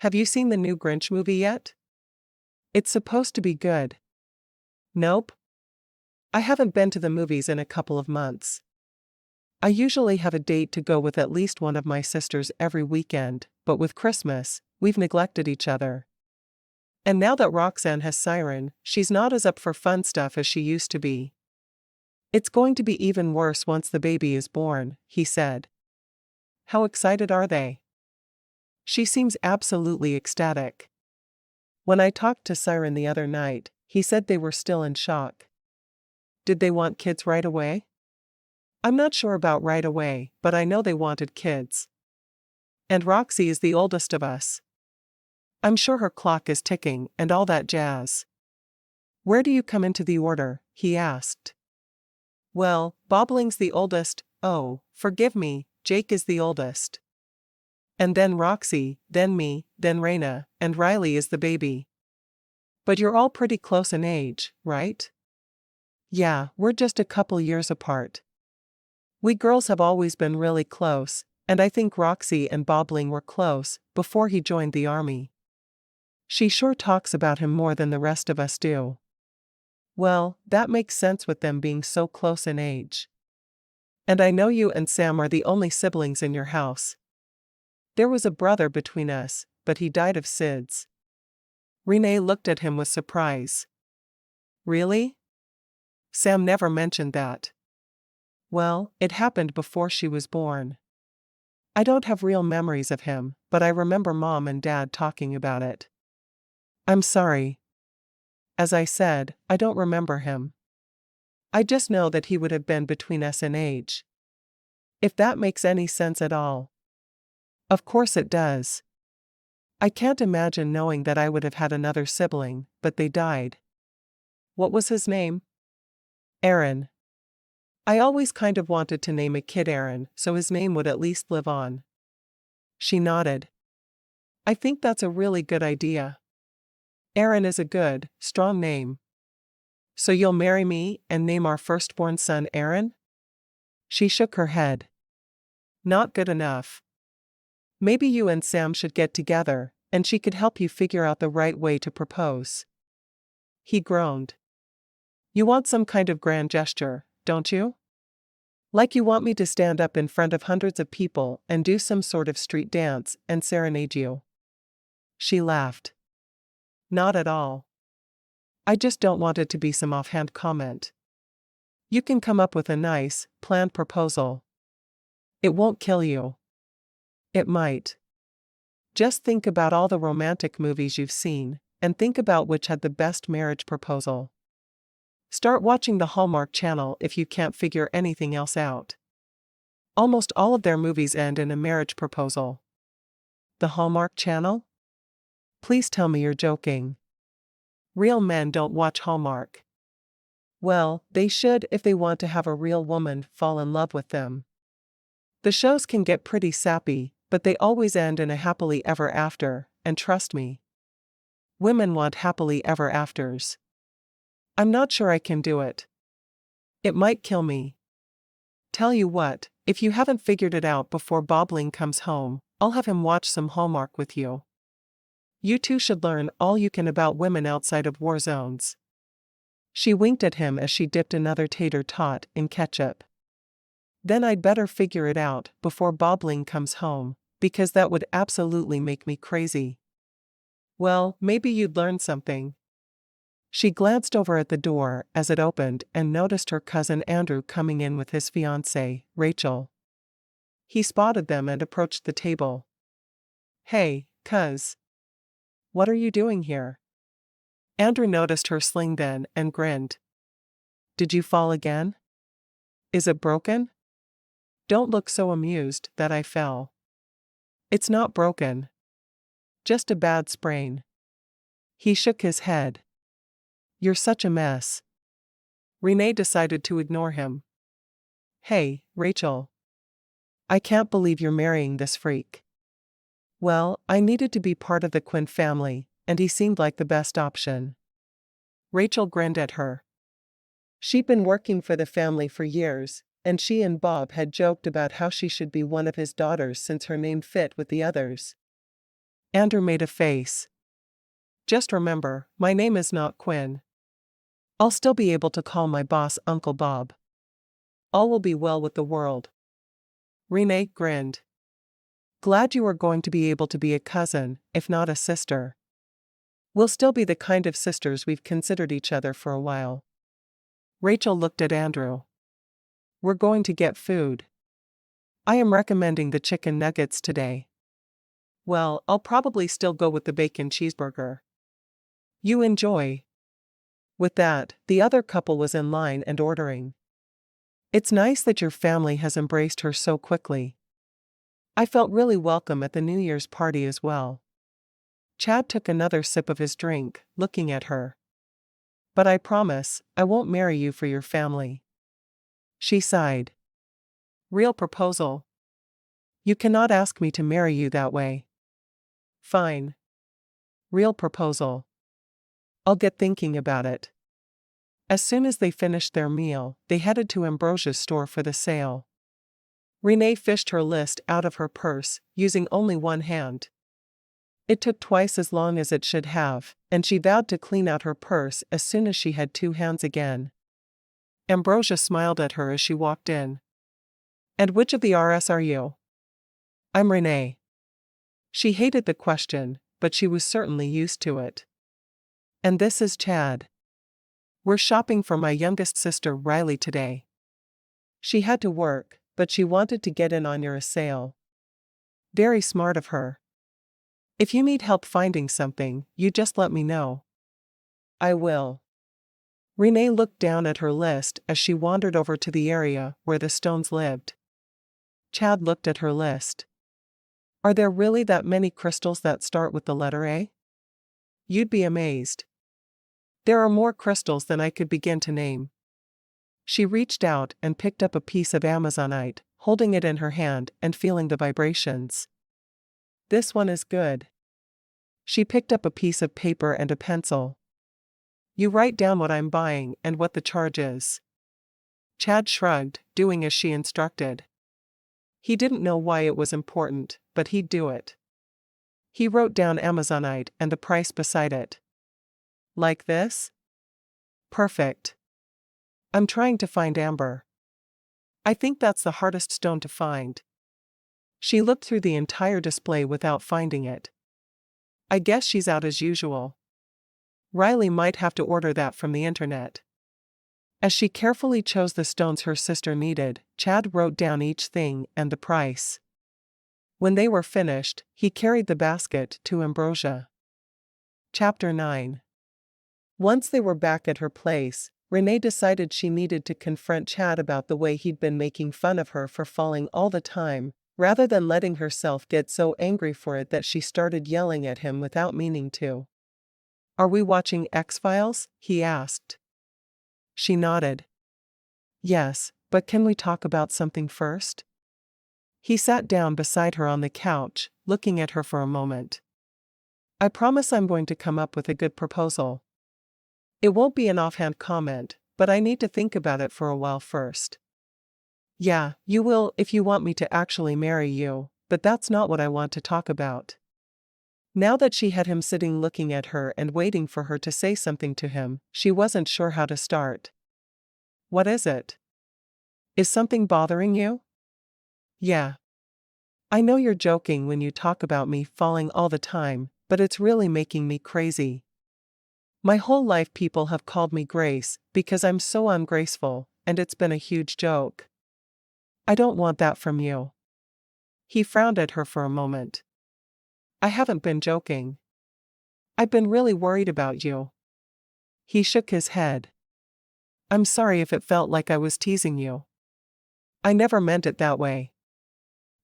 Have you seen the new Grinch movie yet? It's supposed to be good. Nope. I haven't been to the movies in a couple of months. I usually have a date to go with at least one of my sisters every weekend, but with Christmas, we've neglected each other. And now that Roxanne has Siren, she's not as up for fun stuff as she used to be. It's going to be even worse once the baby is born, he said. How excited are they? She seems absolutely ecstatic. When I talked to Siren the other night, he said they were still in shock. Did they want kids right away? I'm not sure about right away, but I know they wanted kids. And Roxy is the oldest of us. I'm sure her clock is ticking and all that jazz. Where do you come into the order? He asked. Well, Bobbling's the oldest. Oh, forgive me, Jake is the oldest. And then Roxy, then me, then Renae, and Riley is the baby. But you're all pretty close in age, right? Yeah, we're just a couple years apart. We girls have always been really close, and I think Roxy and Bobbling were close before he joined the army. She sure talks about him more than the rest of us do. Well, that makes sense with them being so close in age. And I know you and Sam are the only siblings in your house. There was a brother between us, but he died of SIDS. Renae looked at him with surprise. Really? Sam never mentioned that. Well, it happened before she was born. I don't have real memories of him, but I remember Mom and Dad talking about it. I'm sorry. As I said, I don't remember him. I just know that he would have been between us in age. If that makes any sense at all. Of course it does. I can't imagine knowing that I would have had another sibling, but they died. What was his name? Aaron. I always kind of wanted to name a kid Aaron so his name would at least live on. She nodded. I think that's a really good idea. Aaron is a good, strong name. So you'll marry me and name our firstborn son Aaron? She shook her head. Not good enough. Maybe you and Sam should get together, and she could help you figure out the right way to propose. He groaned. You want some kind of grand gesture, don't you? Like you want me to stand up in front of hundreds of people and do some sort of street dance and serenade you. She laughed. Not at all. I just don't want it to be some offhand comment. You can come up with a nice, planned proposal. It won't kill you. It might. Just think about all the romantic movies you've seen, and think about which had the best marriage proposal. Start watching the Hallmark Channel if you can't figure anything else out. Almost all of their movies end in a marriage proposal. The Hallmark Channel? Please tell me you're joking. Real men don't watch Hallmark. Well, they should if they want to have a real woman fall in love with them. The shows can get pretty sappy, but they always end in a happily ever after, and trust me. Women want happily ever afters. I'm not sure I can do it. It might kill me. Tell you what, if you haven't figured it out before Bobbling comes home, I'll have him watch some Hallmark with you. You two should learn all you can about women outside of war zones. She winked at him as she dipped another tater tot in ketchup. Then I'd better figure it out before Bobbling comes home, because that would absolutely make me crazy. Well, maybe you'd learn something. She glanced over at the door as it opened and noticed her cousin Andrew coming in with his fiancée, Rachel. He spotted them and approached the table. "Hey, cuz. What are you doing here?" Andrew noticed her sling then and grinned. "Did you fall again? Is it broken? Don't look so amused that I fell." "It's not broken. Just a bad sprain." He shook his head. "You're such a mess." Renae decided to ignore him. "Hey, Rachel. I can't believe you're marrying this freak." "Well, I needed to be part of the Quinn family, and he seemed like the best option." Rachel grinned at her. She'd been working for the family for years, and she and Bob had joked about how she should be one of his daughters since her name fit with the others. Andrew made a face. "Just remember, my name is not Quinn. I'll still be able to call my boss Uncle Bob. All will be well with the world." Renae grinned. "Glad you are going to be able to be a cousin, if not a sister. We'll still be the kind of sisters we've considered each other for a while." Rachel looked at Andrew. "We're going to get food. I am recommending the chicken nuggets today." "Well, I'll probably still go with the bacon cheeseburger." "You enjoy." With that, the other couple was in line and ordering. "It's nice that your family has embraced her so quickly. I felt really welcome at the New Year's party as well." Chad took another sip of his drink, looking at her. "But I promise, I won't marry you for your family." She sighed. "Real proposal. You cannot ask me to marry you that way." "Fine. Real proposal. I'll get thinking about it." As soon as they finished their meal, they headed to Ambrosia's store for the sale. Renae fished her list out of her purse, using only one hand. It took twice as long as it should have, and she vowed to clean out her purse as soon as she had two hands again. Ambrosia smiled at her as she walked in. "And which of the RS are you?" "I'm Renae." She hated the question, but she was certainly used to it. "And this is Chad. We're shopping for my youngest sister Riley today. She had to work, but she wanted to get in on your sale." "Very smart of her. If you need help finding something, you just let me know." "I will." Renae looked down at her list as she wandered over to the area where the Stones lived. Chad looked at her list. "Are there really that many crystals that start with the letter A? You'd be amazed. There are more crystals than I could begin to name." She reached out and picked up a piece of Amazonite, holding it in her hand and feeling the vibrations. "This one is good." She picked up a piece of paper and a pencil. "You write down what I'm buying and what the charge is." Chad shrugged, doing as she instructed. He didn't know why it was important, but he'd do it. He wrote down Amazonite and the price beside it. "Like this?" "Perfect. I'm trying to find amber. I think that's the hardest stone to find." She looked through the entire display without finding it. "I guess she's out as usual. Riley might have to order that from the internet." As she carefully chose the stones her sister needed, Chad wrote down each thing and the price. When they were finished, he carried the basket to Ambrosia. Chapter 9. Once they were back at her place, Renae decided she needed to confront Chad about the way he'd been making fun of her for falling all the time, rather than letting herself get so angry for it that she started yelling at him without meaning to. "Are we watching X-Files?" he asked. She nodded. "Yes, but can we talk about something first?" He sat down beside her on the couch, looking at her for a moment. "I promise I'm going to come up with a good proposal. It won't be an offhand comment, but I need to think about it for a while first." "Yeah, you will if you want me to actually marry you, but that's not what I want to talk about." Now that she had him sitting looking at her and waiting for her to say something to him, she wasn't sure how to start. "What is it? Is something bothering you?" "Yeah. I know you're joking when you talk about me falling all the time, but it's really making me crazy." My whole life people have called me Grace because I'm so ungraceful, and it's been a huge joke. I don't want that from you. He frowned at her for a moment. I haven't been joking. I've been really worried about you. He shook his head. I'm sorry if it felt like I was teasing you. I never meant it that way.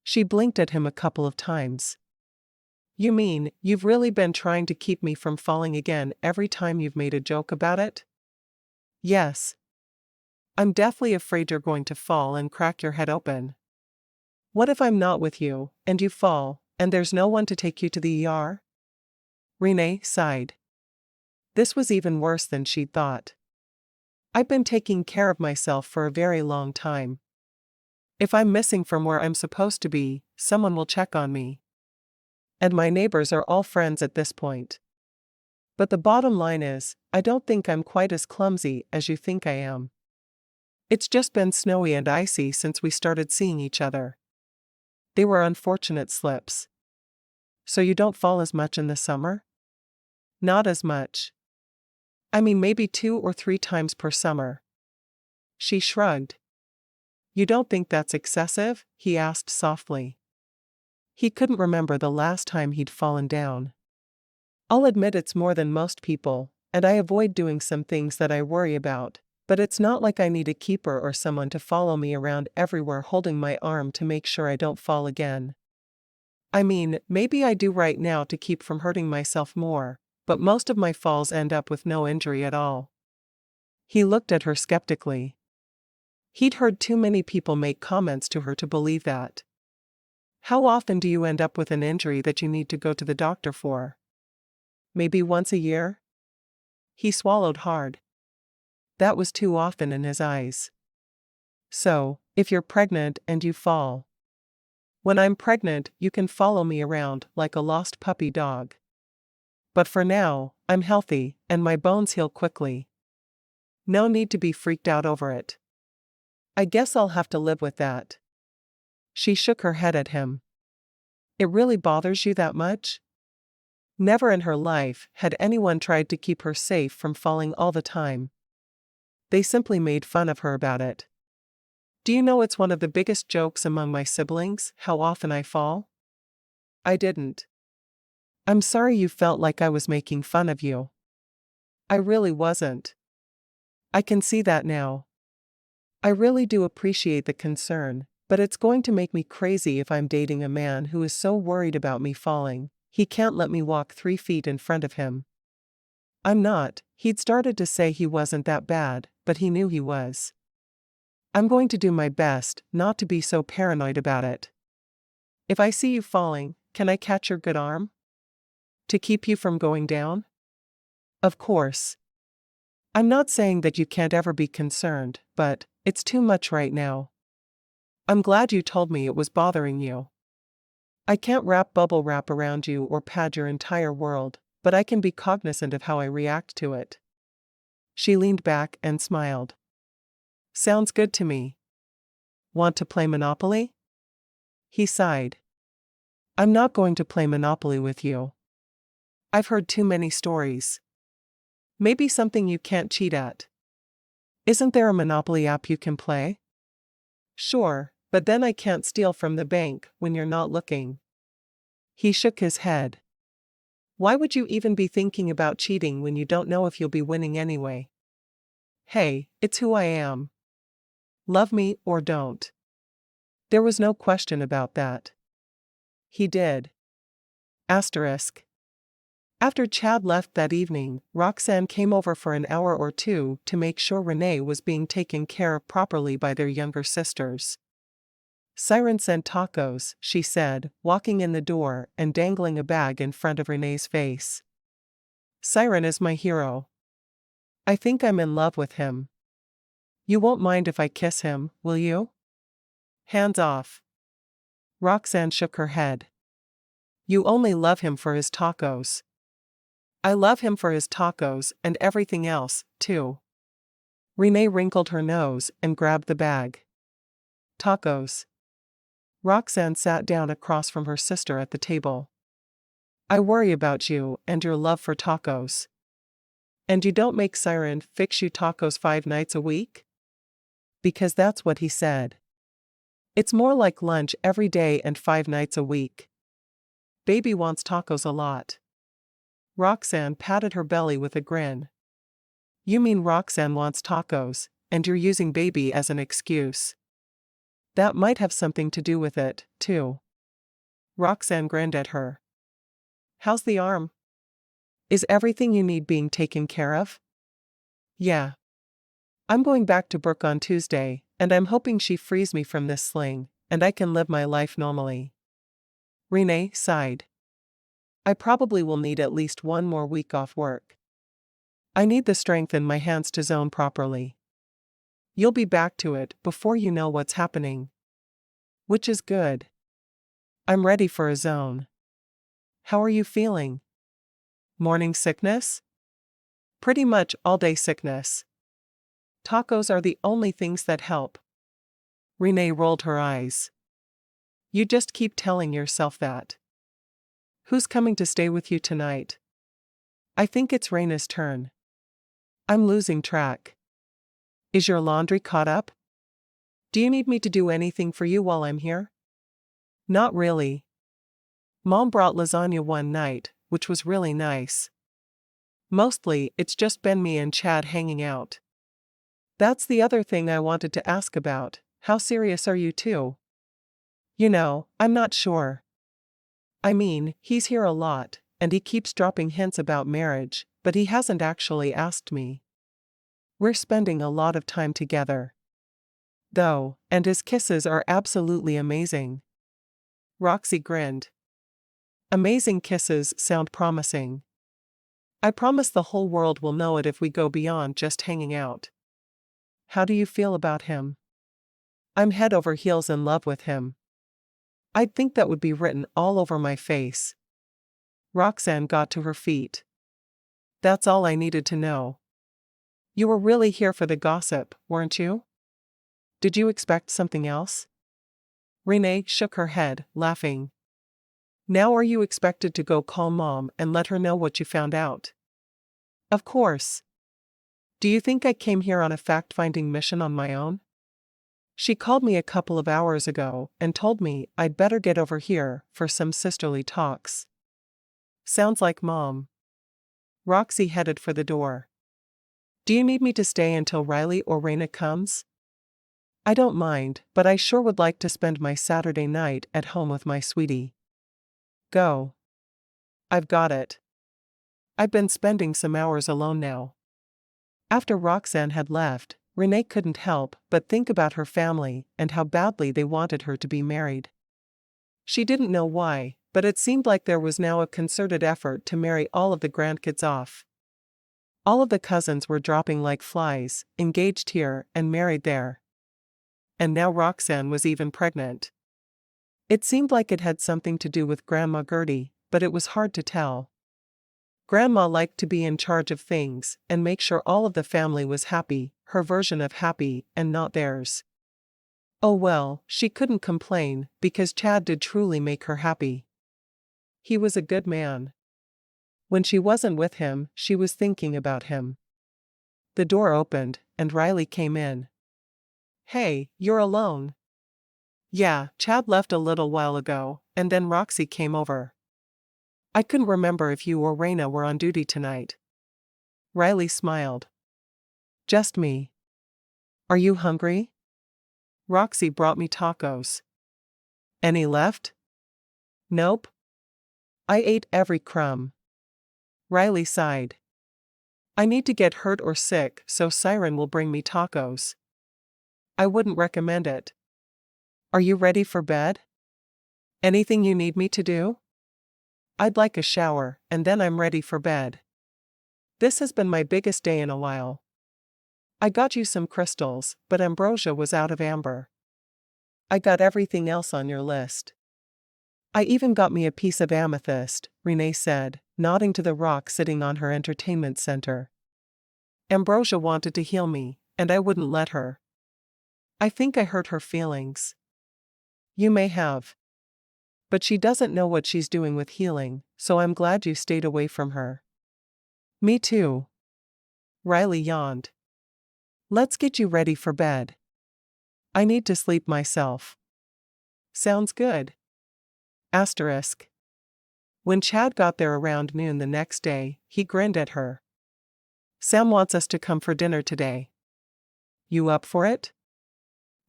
She blinked at him a couple of times. You mean, you've really been trying to keep me from falling again every time you've made a joke about it? Yes. I'm deathly afraid you're going to fall and crack your head open. What if I'm not with you, and you fall, and there's no one to take you to the ER? Renae sighed. This was even worse than she'd thought. I've been taking care of myself for a very long time. If I'm missing from where I'm supposed to be, someone will check on me. And my neighbors are all friends at this point. But the bottom line is, I don't think I'm quite as clumsy as you think I am. It's just been snowy and icy since we started seeing each other. They were unfortunate slips. So you don't fall as much in the summer? Not as much. I mean maybe 2 or 3 times per summer. She shrugged. You don't think that's excessive? He asked softly. He couldn't remember the last time he'd fallen down. I'll admit it's more than most people, and I avoid doing some things that I worry about, but it's not like I need a keeper or someone to follow me around everywhere holding my arm to make sure I don't fall again. I mean, maybe I do right now to keep from hurting myself more, but most of my falls end up with no injury at all. He looked at her skeptically. He'd heard too many people make comments to her to believe that. How often do you end up with an injury that you need to go to the doctor for? Maybe once a year? He swallowed hard. That was too often in his eyes. So, if you're pregnant and you fall. When I'm pregnant, you can follow me around like a lost puppy dog. But for now, I'm healthy, and my bones heal quickly. No need to be freaked out over it. I guess I'll have to live with that. She shook her head at him. It really bothers you that much? Never in her life had anyone tried to keep her safe from falling all the time. They simply made fun of her about it. Do you know it's one of the biggest jokes among my siblings, how often I fall? I didn't. I'm sorry you felt like I was making fun of you. I really wasn't. I can see that now. I really do appreciate the concern, but it's going to make me crazy if I'm dating a man who is so worried about me falling. He can't let me walk 3 feet in front of him. I'm not. He'd started to say he wasn't that bad, but he knew he was. I'm going to do my best not to be so paranoid about it. If I see you falling, can I catch your good arm? To keep you from going down? Of course. I'm not saying that you can't ever be concerned, but it's too much right now. I'm glad you told me it was bothering you. I can't wrap bubble wrap around you or pad your entire world, but I can be cognizant of how I react to it. She leaned back and smiled. Sounds good to me. Want to play Monopoly? He sighed. I'm not going to play Monopoly with you. I've heard too many stories. Maybe something you can't cheat at. Isn't there a Monopoly app you can play? Sure, but then I can't steal from the bank when you're not looking. He shook his head. Why would you even be thinking about cheating when you don't know if you'll be winning anyway? Hey, it's who I am. Love me or don't. There was no question about that. He did. Asterisk. After Chad left that evening, Roxanne came over for an hour or two to make sure Renae was being taken care of properly by their younger sisters. Siren sent tacos, she said, walking in the door and dangling a bag in front of Renae's face. Siren is my hero. I think I'm in love with him. You won't mind if I kiss him, will you? Hands off. Roxanne shook her head. You only love him for his tacos. I love him for his tacos and everything else, too. Renae wrinkled her nose and grabbed the bag. Tacos. Roxanne sat down across from her sister at the table. I worry about you and your love for tacos. And you don't make Siren fix you tacos 5 nights a week? Because that's what he said. It's more like lunch every day and 5 nights a week. Baby wants tacos a lot. Roxanne patted her belly with a grin. You mean Roxanne wants tacos, and you're using baby as an excuse? That might have something to do with it, too. Roxanne grinned at her. How's the arm? Is everything you need being taken care of? Yeah. I'm going back to Brooke on Tuesday, and I'm hoping she frees me from this sling, and I can live my life normally. Renae sighed. I probably will need at least one more week off work. I need the strength in my hands to zone properly. You'll be back to it before you know what's happening. Which is good. I'm ready for a zone. How are you feeling? Morning sickness? Pretty much all-day sickness. Tacos are the only things that help. Renae rolled her eyes. You just keep telling yourself that. Who's coming to stay with you tonight? I think it's Raina's turn. I'm losing track. Is your laundry caught up? Do you need me to do anything for you while I'm here? Not really. Mom brought lasagna one night, which was really nice. Mostly, it's just been me and Chad hanging out. That's the other thing I wanted to ask about. How serious are you two? I'm not sure. I mean, he's here a lot, and he keeps dropping hints about marriage, but he hasn't actually asked me. We're spending a lot of time together. Though, and his kisses are absolutely amazing. Roxy grinned. Amazing kisses sound promising. I promise the whole world will know it if we go beyond just hanging out. How do you feel about him? I'm head over heels in love with him. I'd think that would be written all over my face. Roxanne got to her feet. That's all I needed to know. You were really here for the gossip, weren't you? Did you expect something else? Renae shook her head, laughing. Now are you expected to go call Mom and let her know what you found out? Of course. Do you think I came here on a fact-finding mission on my own? She called me a couple of hours ago and told me I'd better get over here for some sisterly talks. Sounds like Mom. Roxy headed for the door. Do you need me to stay until Riley or Raina comes? I don't mind, but I sure would like to spend my Saturday night at home with my sweetie. Go. I've got it. I've been spending some hours alone now. After Roxanne had left, Renae couldn't help but think about her family and how badly they wanted her to be married. She didn't know why, but it seemed like there was now a concerted effort to marry all of the grandkids off. All of the cousins were dropping like flies, engaged here and married there. And now Roxanne was even pregnant. It seemed like it had something to do with Grandma Gertie, but it was hard to tell. Grandma liked to be in charge of things and make sure all of the family was happy, her version of happy, and not theirs. Oh well, she couldn't complain, because Chad did truly make her happy. He was a good man. When she wasn't with him, she was thinking about him. The door opened, and Riley came in. Hey, you're alone. Yeah, Chad left a little while ago, and then Roxy came over. I couldn't remember if you or Raina were on duty tonight. Riley smiled. Just me. Are you hungry? Roxy brought me tacos. Any left? Nope. I ate every crumb. Riley sighed. I need to get hurt or sick so Siren will bring me tacos. I wouldn't recommend it. Are you ready for bed? Anything you need me to do? I'd like a shower, and then I'm ready for bed. This has been my biggest day in a while. I got you some crystals, but ambrosia was out of amber. I got everything else on your list. I even got me a piece of amethyst, Renae said, nodding to the rock sitting on her entertainment center. Ambrosia wanted to heal me, and I wouldn't let her. I think I hurt her feelings. You may have. But she doesn't know what she's doing with healing, so I'm glad you stayed away from her. Me too. Riley yawned. Let's get you ready for bed. I need to sleep myself. Sounds good. Asterisk. When Chad got there around noon the next day, he grinned at her. Sam wants us to come for dinner today. You up for it?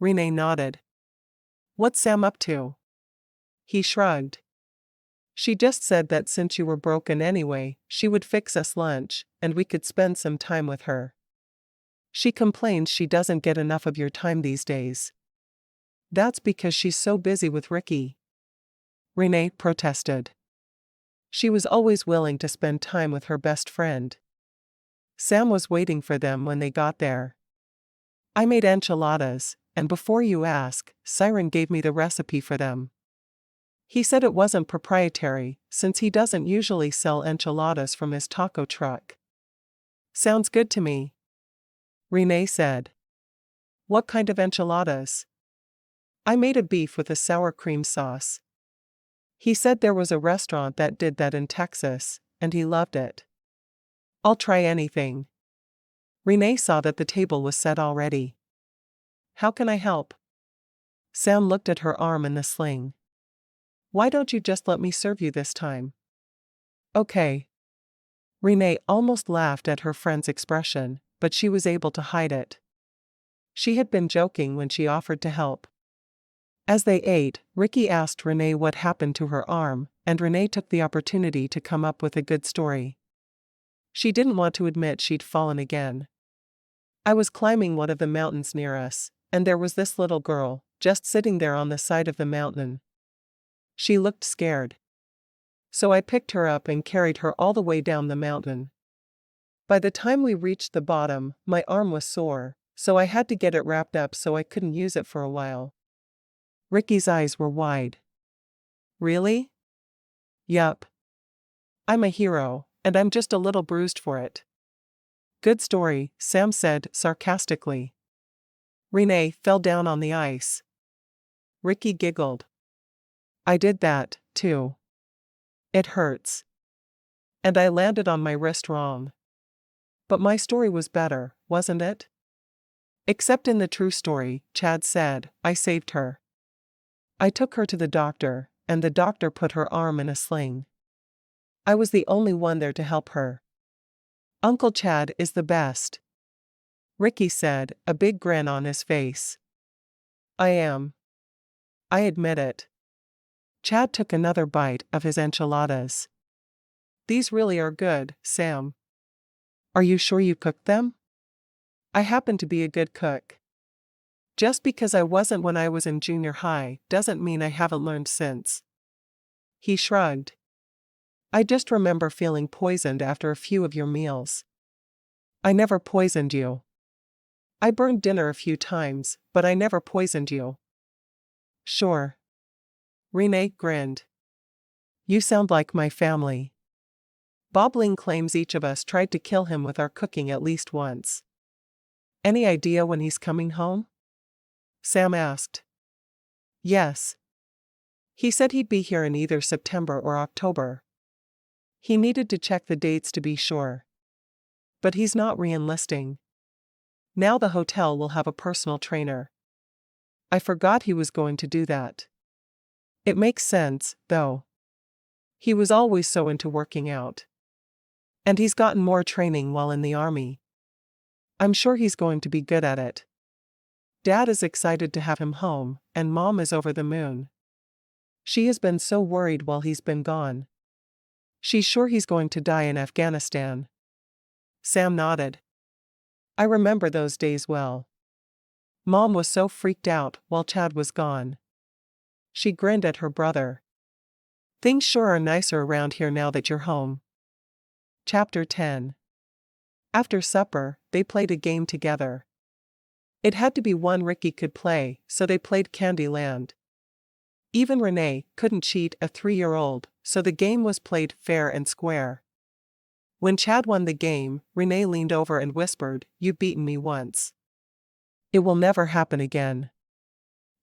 Renae nodded. What's Sam up to? He shrugged. She just said that since you were broken anyway, she would fix us lunch, and we could spend some time with her. She complains she doesn't get enough of your time these days. That's because she's so busy with Ricky. Renae protested. She was always willing to spend time with her best friend. Sam was waiting for them when they got there. I made enchiladas, and before you ask, Siren gave me the recipe for them. He said it wasn't proprietary, since he doesn't usually sell enchiladas from his taco truck. Sounds good to me. Renae said. What kind of enchiladas? I made a beef with a sour cream sauce. He said there was a restaurant that did that in Texas, and he loved it. I'll try anything. Renae saw that the table was set already. How can I help? Sam looked at her arm in the sling. Why don't you just let me serve you this time? Okay. Renae almost laughed at her friend's expression, but she was able to hide it. She had been joking when she offered to help. As they ate, Ricky asked Renae what happened to her arm, and Renae took the opportunity to come up with a good story. She didn't want to admit she'd fallen again. I was climbing one of the mountains near us, and there was this little girl, just sitting there on the side of the mountain. She looked scared. So I picked her up and carried her all the way down the mountain. By the time we reached the bottom, my arm was sore, so I had to get it wrapped up so I couldn't use it for a while. Ricky's eyes were wide. Really? Yup. I'm a hero, and I'm just a little bruised for it. Good story, Sam said sarcastically. Renae fell down on the ice. Ricky giggled. I did that, too. It hurts. And I landed on my wrist wrong. But my story was better, wasn't it? Except in the true story, Chad said, I saved her. I took her to the doctor, and the doctor put her arm in a sling. I was the only one there to help her. Uncle Chad is the best. Ricky said, a big grin on his face. I am. I admit it. Chad took another bite of his enchiladas. These really are good, Sam. Are you sure you cooked them? I happen to be a good cook. Just because I wasn't when I was in junior high doesn't mean I haven't learned since. He shrugged. I just remember feeling poisoned after a few of your meals. I never poisoned you. I burned dinner a few times, but I never poisoned you. Sure. Renae grinned. You sound like my family. Bobbling claims each of us tried to kill him with our cooking at least once. Any idea when he's coming home? Sam asked. Yes. He said he'd be here in either September or October. He needed to check the dates to be sure. But he's not re-enlisting. Now the hotel will have a personal trainer. I forgot he was going to do that. It makes sense, though. He was always so into working out. And he's gotten more training while in the army. I'm sure he's going to be good at it. Dad is excited to have him home, and Mom is over the moon. She has been so worried while he's been gone. She's sure he's going to die in Afghanistan. Sam nodded. I remember those days well. Mom was so freaked out while Chad was gone. She grinned at her brother. Things sure are nicer around here now that you're home. Chapter 10. After supper, they played a game together. It had to be one Ricky could play, so they played Candyland. Even Renae couldn't cheat a 3-year-old, so the game was played fair and square. When Chad won the game, Renae leaned over and whispered, "You've beaten me once. It will never happen again."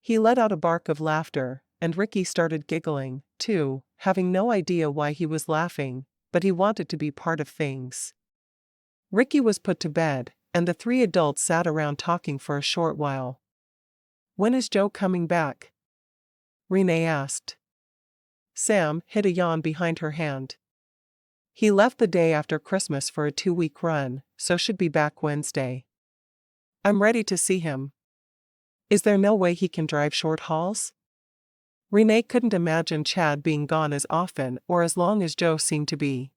He let out a bark of laughter, and Ricky started giggling, too, having no idea why he was laughing, but he wanted to be part of things. Ricky was put to bed, and the three adults sat around talking for a short while. "When is Joe coming back?" Renae asked. Sam hid a yawn behind her hand. "He left the day after Christmas for a 2-week run, so should be back Wednesday. I'm ready to see him." "Is there no way he can drive short hauls?" Renae couldn't imagine Chad being gone as often or as long as Joe seemed to be.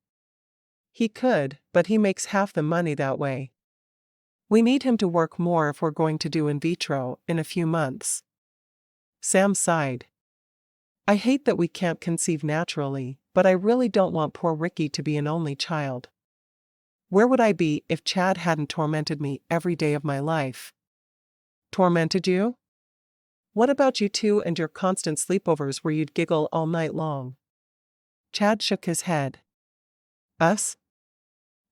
"He could, but he makes half the money that way. We need him to work more if we're going to do in vitro in a few months." Sam sighed. "I hate that we can't conceive naturally, but I really don't want poor Ricky to be an only child. Where would I be if Chad hadn't tormented me every day of my life?" "Tormented you? What about you two and your constant sleepovers where you'd giggle all night long?" Chad shook his head. "Us?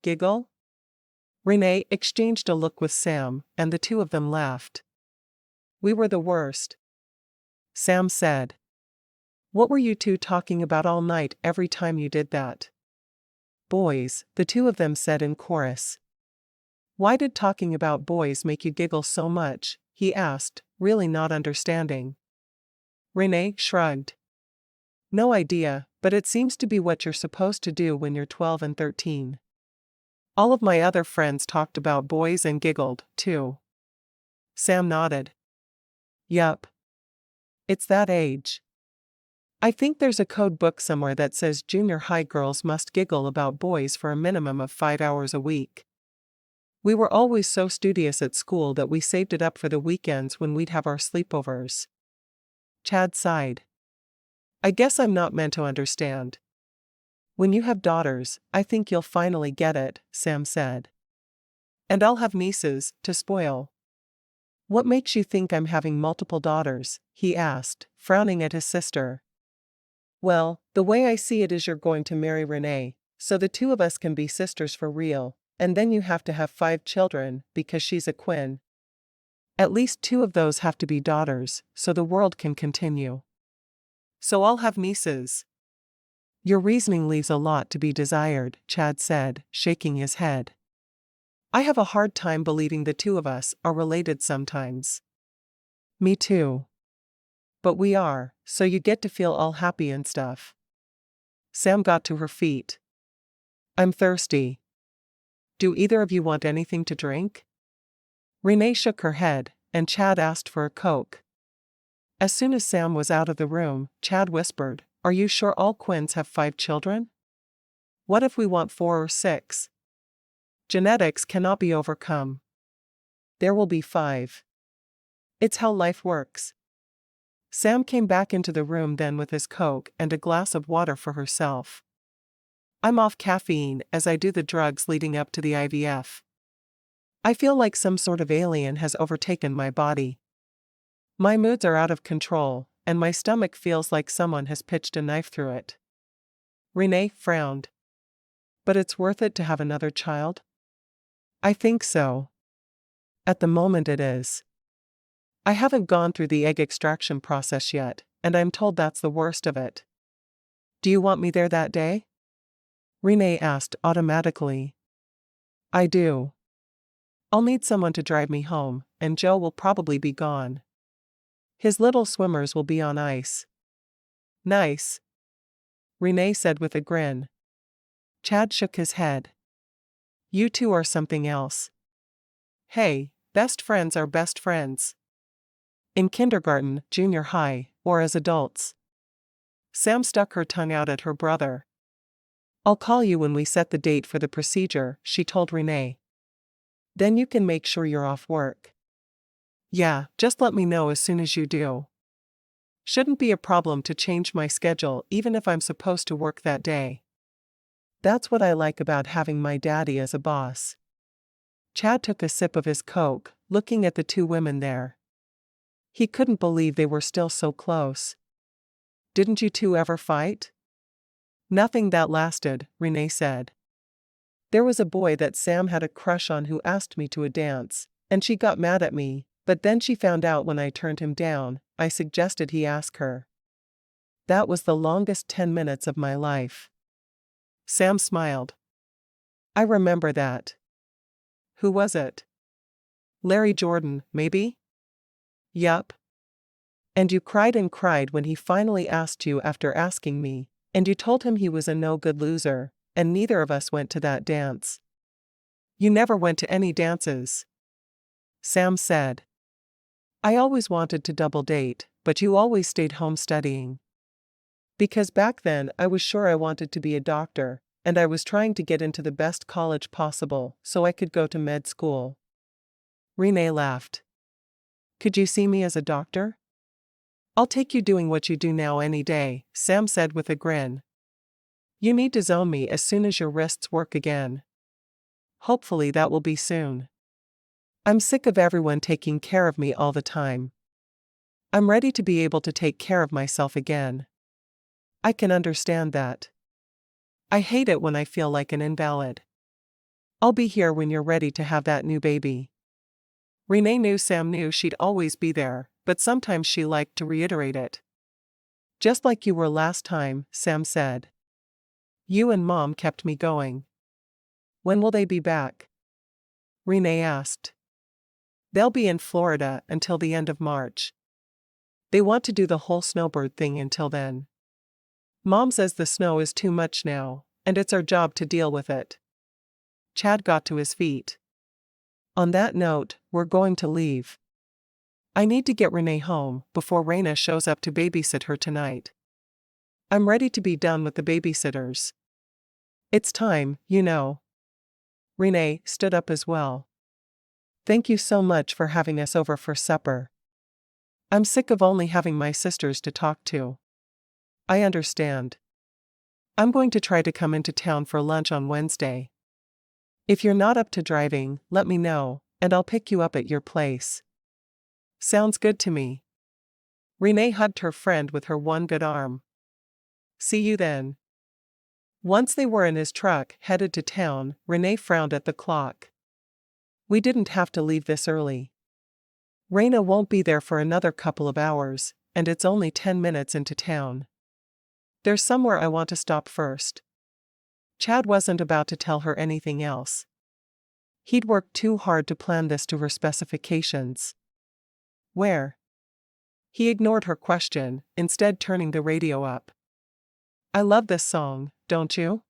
Giggle?" Renae exchanged a look with Sam, and the two of them laughed. "We were the worst," Sam said. "What were you two talking about all night every time you did that?" "Boys," the two of them said in chorus. "Why did talking about boys make you giggle so much?" he asked, really not understanding. Renae shrugged. "No idea, but it seems to be what you're supposed to do when you're 12 and 13. All of my other friends talked about boys and giggled, too." Sam nodded. "Yup. It's that age. I think there's a code book somewhere that says junior high girls must giggle about boys for a minimum of 5 hours a week. We were always so studious at school that we saved it up for the weekends when we'd have our sleepovers." Chad sighed. "I guess I'm not meant to understand." "When you have daughters, I think you'll finally get it," Sam said. "And I'll have nieces to spoil." "What makes you think I'm having multiple daughters?" he asked, frowning at his sister. "Well, the way I see it is you're going to marry Renae, so the two of us can be sisters for real, and then you have to have 5 children because she's a Quinn. At least 2 of those have to be daughters, so the world can continue. So I'll have nieces." "Your reasoning leaves a lot to be desired," Chad said, shaking his head. "I have a hard time believing the two of us are related sometimes." "Me too. But we are, so you get to feel all happy and stuff." Sam got to her feet. "I'm thirsty. Do either of you want anything to drink?" Renae shook her head, and Chad asked for a Coke. As soon as Sam was out of the room, Chad whispered, "Are you sure all Quinns have 5 children? What if we want 4 or 6? Genetics cannot be overcome. There will be 5. It's how life works." Sam came back into the room then with his Coke and a glass of water for herself. "I'm off caffeine as I do the drugs leading up to the IVF. I feel like some sort of alien has overtaken my body. My moods are out of control, and my stomach feels like someone has pitched a knife through it." Renae frowned. "But it's worth it to have another child?" "I think so. At the moment it is. I haven't gone through the egg extraction process yet, and I'm told that's the worst of it." "Do you want me there that day?" Renae asked automatically. "I do. I'll need someone to drive me home, and Joe will probably be gone. His little swimmers will be on ice." "Nice," Renae said with a grin. Chad shook his head. "You two are something else. Hey, best friends are best friends. In kindergarten, junior high, or as adults." Sam stuck her tongue out at her brother. "I'll call you when we set the date for the procedure," she told Renae. "Then you can make sure you're off work." "Yeah, just let me know as soon as you do. Shouldn't be a problem to change my schedule even if I'm supposed to work that day. That's what I like about having my daddy as a boss." Chad took a sip of his Coke, looking at the two women there. He couldn't believe they were still so close. "Didn't you two ever fight?" "Nothing that lasted," Renae said. "There was a boy that Sam had a crush on who asked me to a dance, and she got mad at me, but then she found out when I turned him down. I suggested he ask her. That was the longest 10 minutes of my life." Sam smiled. "I remember that. Who was it? Larry Jordan, maybe? Yup. And you cried and cried when he finally asked you after asking me, and you told him he was a no-good loser, and neither of us went to that dance. You never went to any dances, Sam said. I always wanted to double date, but you always stayed home studying. Because back then I was sure I wanted to be a doctor, and I was trying to get into the best college possible so I could go to med school. Renae laughed. Could you see me as a doctor? I'll take you doing what you do now any day, Sam said with a grin. You need to zone me as soon as your wrists work again. Hopefully that will be soon. I'm sick of everyone taking care of me all the time. I'm ready to be able to take care of myself again. I can understand that. I hate it when I feel like an invalid. I'll be here when you're ready to have that new baby. Renae knew Sam knew she'd always be there, but sometimes she liked to reiterate it. Just like you were last time, Sam said. You and Mom kept me going. When will they be back? Renae asked. They'll be in Florida until the end of March. They want to do the whole snowbird thing until then. Mom says the snow is too much now, and it's our job to deal with it. Chad got to his feet. On that note, we're going to leave. I need to get Renae home before Renae shows up to babysit her tonight. I'm ready to be done with the babysitters. It's time, you know. Renae stood up as well. Thank you so much for having us over for supper. I'm sick of only having my sisters to talk to. I understand. I'm going to try to come into town for lunch on Wednesday. If you're not up to driving, let me know, and I'll pick you up at your place. Sounds good to me. Renae hugged her friend with her one good arm. See you then. Once they were in his truck, headed to town, Renae frowned at the clock. We didn't have to leave this early. Renae won't be there for another couple of hours, and it's only 10 minutes into town. There's somewhere I want to stop first. Chad wasn't about to tell her anything else. He'd worked too hard to plan this to her specifications. Where? He ignored her question, instead turning the radio up. I love this song, don't you?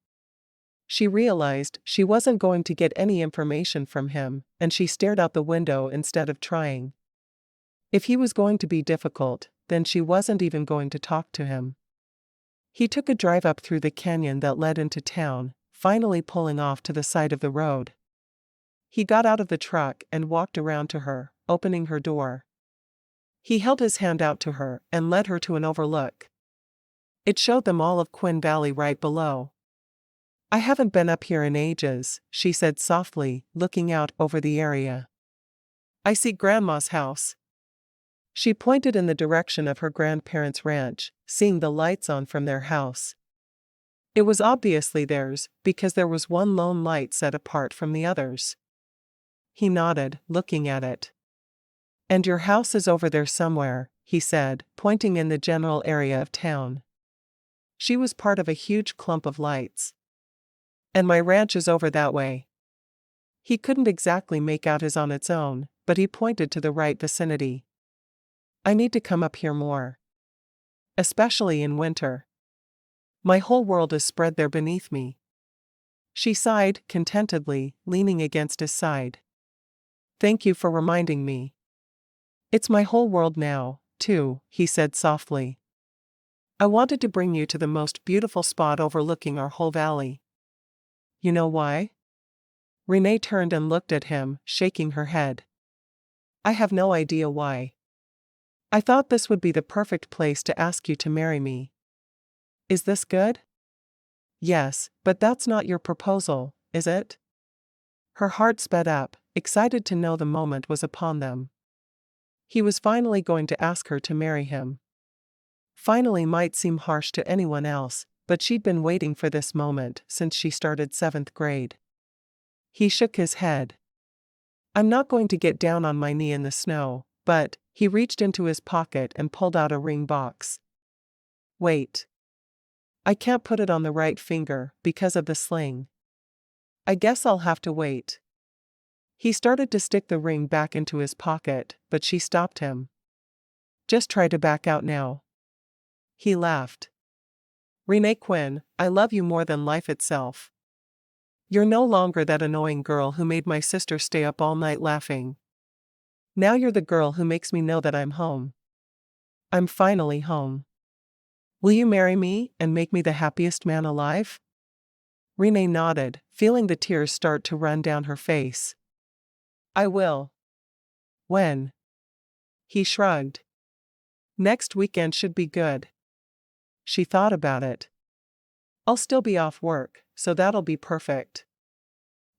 She realized she wasn't going to get any information from him, and she stared out the window instead of trying. If he was going to be difficult, then she wasn't even going to talk to him. He took a drive up through the canyon that led into town, finally pulling off to the side of the road. He got out of the truck and walked around to her, opening her door. He held his hand out to her and led her to an overlook. It showed them all of Quinn Valley right below. I haven't been up here in ages, she said softly, looking out over the area. I see Grandma's house. She pointed in the direction of her grandparents' ranch, seeing the lights on from their house. It was obviously theirs, because there was one lone light set apart from the others. He nodded, looking at it. And your house is over there somewhere, he said, pointing in the general area of town. She was part of a huge clump of lights. And my ranch is over that way. He couldn't exactly make out his on its own, but he pointed to the right vicinity. I need to come up here more. Especially in winter. My whole world is spread there beneath me. She sighed, contentedly, leaning against his side. Thank you for reminding me. It's my whole world now, too, he said softly. I wanted to bring you to the most beautiful spot overlooking our whole valley. You know why? Renae turned and looked at him, shaking her head. I have no idea why. I thought this would be the perfect place to ask you to marry me. Is this good? Yes, but that's not your proposal, is it? Her heart sped up, excited to know the moment was upon them. He was finally going to ask her to marry him. Finally might seem harsh to anyone else, but she'd been waiting for this moment since she started 7th grade. He shook his head. I'm not going to get down on my knee in the snow, but, he reached into his pocket and pulled out a ring box. Wait. I can't put it on the right finger because of the sling. I guess I'll have to wait. He started to stick the ring back into his pocket, but she stopped him. Just try to back out now. He laughed. Renae Quinn, I love you more than life itself. You're no longer that annoying girl who made my sister stay up all night laughing. Now you're the girl who makes me know that I'm home. I'm finally home. Will you marry me and make me the happiest man alive? Renae nodded, feeling the tears start to run down her face. I will. When? He shrugged. Next weekend should be good. She thought about it. I'll still be off work, so that'll be perfect.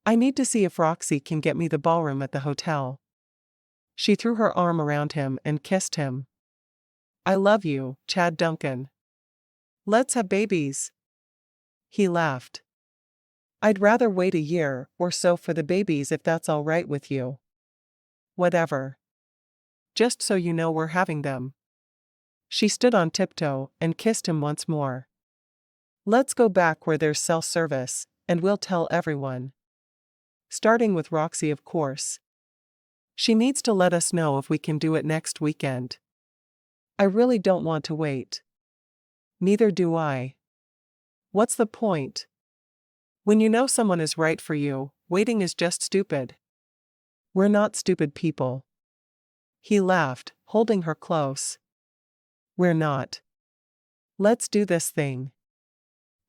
I need to see if Roxy can get me the ballroom at the hotel. She threw her arm around him and kissed him. I love you, Chad Duncan. Let's have babies. He laughed. I'd rather wait a year or so for the babies if that's all right with you. Whatever. Just so you know we're having them. She stood on tiptoe and kissed him once more. Let's go back where there's self-service, and we'll tell everyone. Starting with Roxy, of course. She needs to let us know if we can do it next weekend. I really don't want to wait. Neither do I. What's the point? When you know someone is right for you, waiting is just stupid. We're not stupid people. He laughed, holding her close. We're not. Let's do this thing.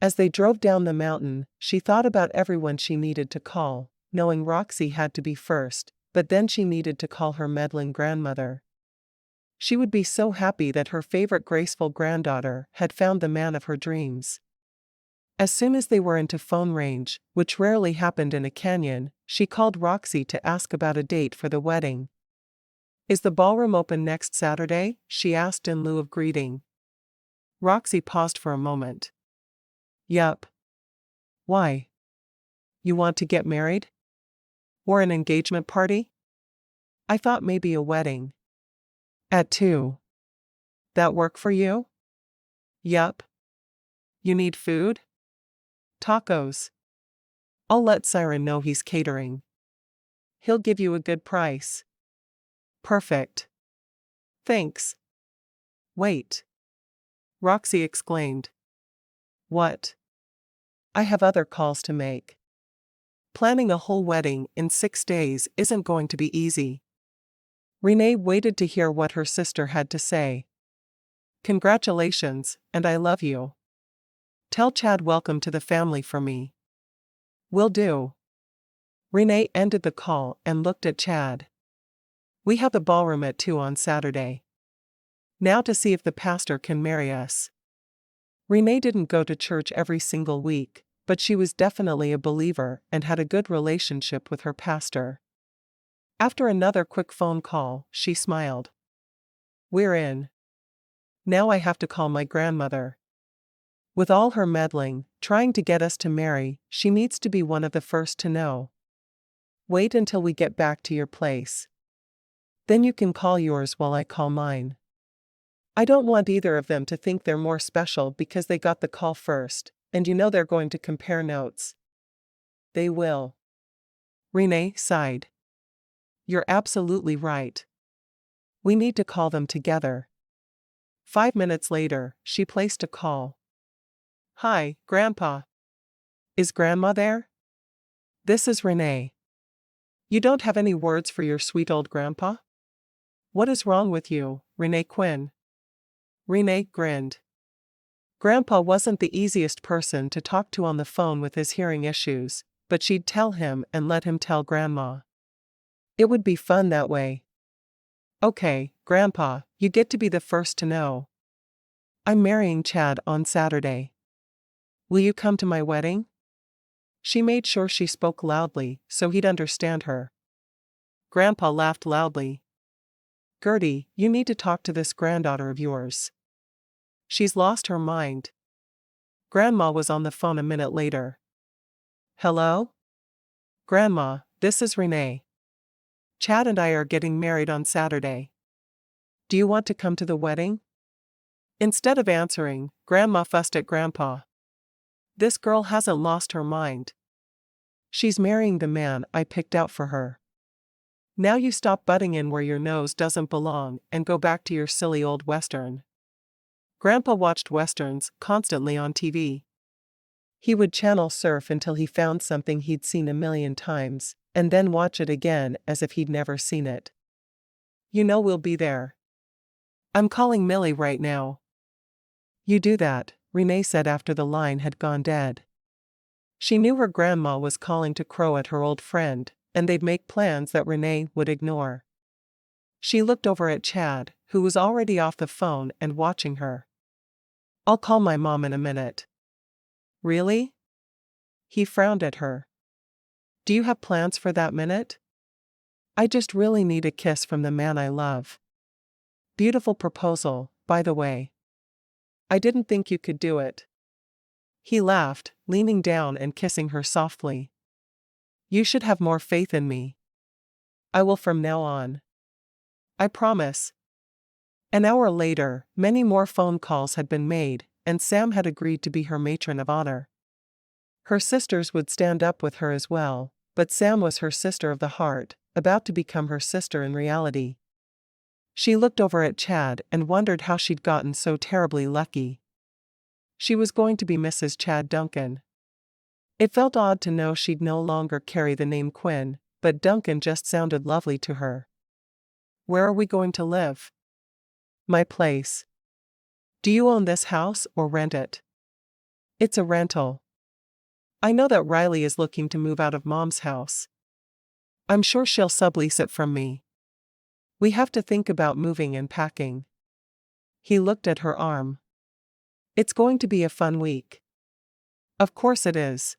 As they drove down the mountain, she thought about everyone she needed to call, knowing Roxy had to be first, but then she needed to call her meddling grandmother. She would be so happy that her favorite graceful granddaughter had found the man of her dreams. As soon as they were into phone range, which rarely happened in a canyon, she called Roxy to ask about a date for the wedding. Is the ballroom open next Saturday? She asked in lieu of greeting. Roxy paused for a moment. Yup. Why? You want to get married? Or an engagement party? I thought maybe a wedding. At 2. That work for you? Yup. You need food? Tacos. I'll let Siren know he's catering. He'll give you a good price. Perfect. Thanks. Wait. Roxy exclaimed. What? I have other calls to make. Planning a whole wedding in 6 days isn't going to be easy. Renae waited to hear what her sister had to say. Congratulations, and I love you. Tell Chad welcome to the family for me. Will do. Renae ended the call and looked at Chad. We have the ballroom at 2 on Saturday. Now to see if the pastor can marry us. Renae didn't go to church every single week, but she was definitely a believer and had a good relationship with her pastor. After another quick phone call, she smiled. We're in. Now I have to call my grandmother. With all her meddling, trying to get us to marry, she needs to be one of the first to know. Wait until we get back to your place. Then you can call yours while I call mine. I don't want either of them to think they're more special because they got the call first, and you know they're going to compare notes. They will. Renae sighed. You're absolutely right. We need to call them together. 5 minutes later, she placed a call. Hi, Grandpa. Is Grandma there? This is Renae. You don't have any words for your sweet old grandpa? What is wrong with you, Renae Quinn? Renae grinned. Grandpa wasn't the easiest person to talk to on the phone with his hearing issues, but she'd tell him and let him tell Grandma. It would be fun that way. Okay, Grandpa, you get to be the first to know. I'm marrying Chad on Saturday. Will you come to my wedding? She made sure she spoke loudly so he'd understand her. Grandpa laughed loudly. Gertie, you need to talk to this granddaughter of yours. She's lost her mind. Grandma was on the phone a minute later. Hello? Grandma, this is Renae. Chad and I are getting married on Saturday. Do you want to come to the wedding? Instead of answering, Grandma fussed at Grandpa. This girl hasn't lost her mind. She's marrying the man I picked out for her. Now you stop butting in where your nose doesn't belong and go back to your silly old Western. Grandpa watched Westerns constantly on TV. He would channel surf until he found something he'd seen a million times, and then watch it again as if he'd never seen it. You know we'll be there. I'm calling Millie right now. You do that, Renae said after the line had gone dead. She knew her grandma was calling to crow at her old friend, and they'd make plans that Renae would ignore. She looked over at Chad, who was already off the phone and watching her. I'll call my mom in a minute. Really? He frowned at her. Do you have plans for that minute? I just really need a kiss from the man I love. Beautiful proposal, by the way. I didn't think you could do it. He laughed, leaning down and kissing her softly. You should have more faith in me. I will from now on. I promise. An hour later, many more phone calls had been made, and Sam had agreed to be her matron of honor. Her sisters would stand up with her as well, but Sam was her sister of the heart, about to become her sister in reality. She looked over at Chad and wondered how she'd gotten so terribly lucky. She was going to be Mrs. Chad Duncan. It felt odd to know she'd no longer carry the name Quinn, but Duncan just sounded lovely to her. Where are we going to live? My place. Do you own this house or rent it? It's a rental. I know that Riley is looking to move out of Mom's house. I'm sure she'll sublease it from me. We have to think about moving and packing. He looked at her arm. It's going to be a fun week. Of course it is.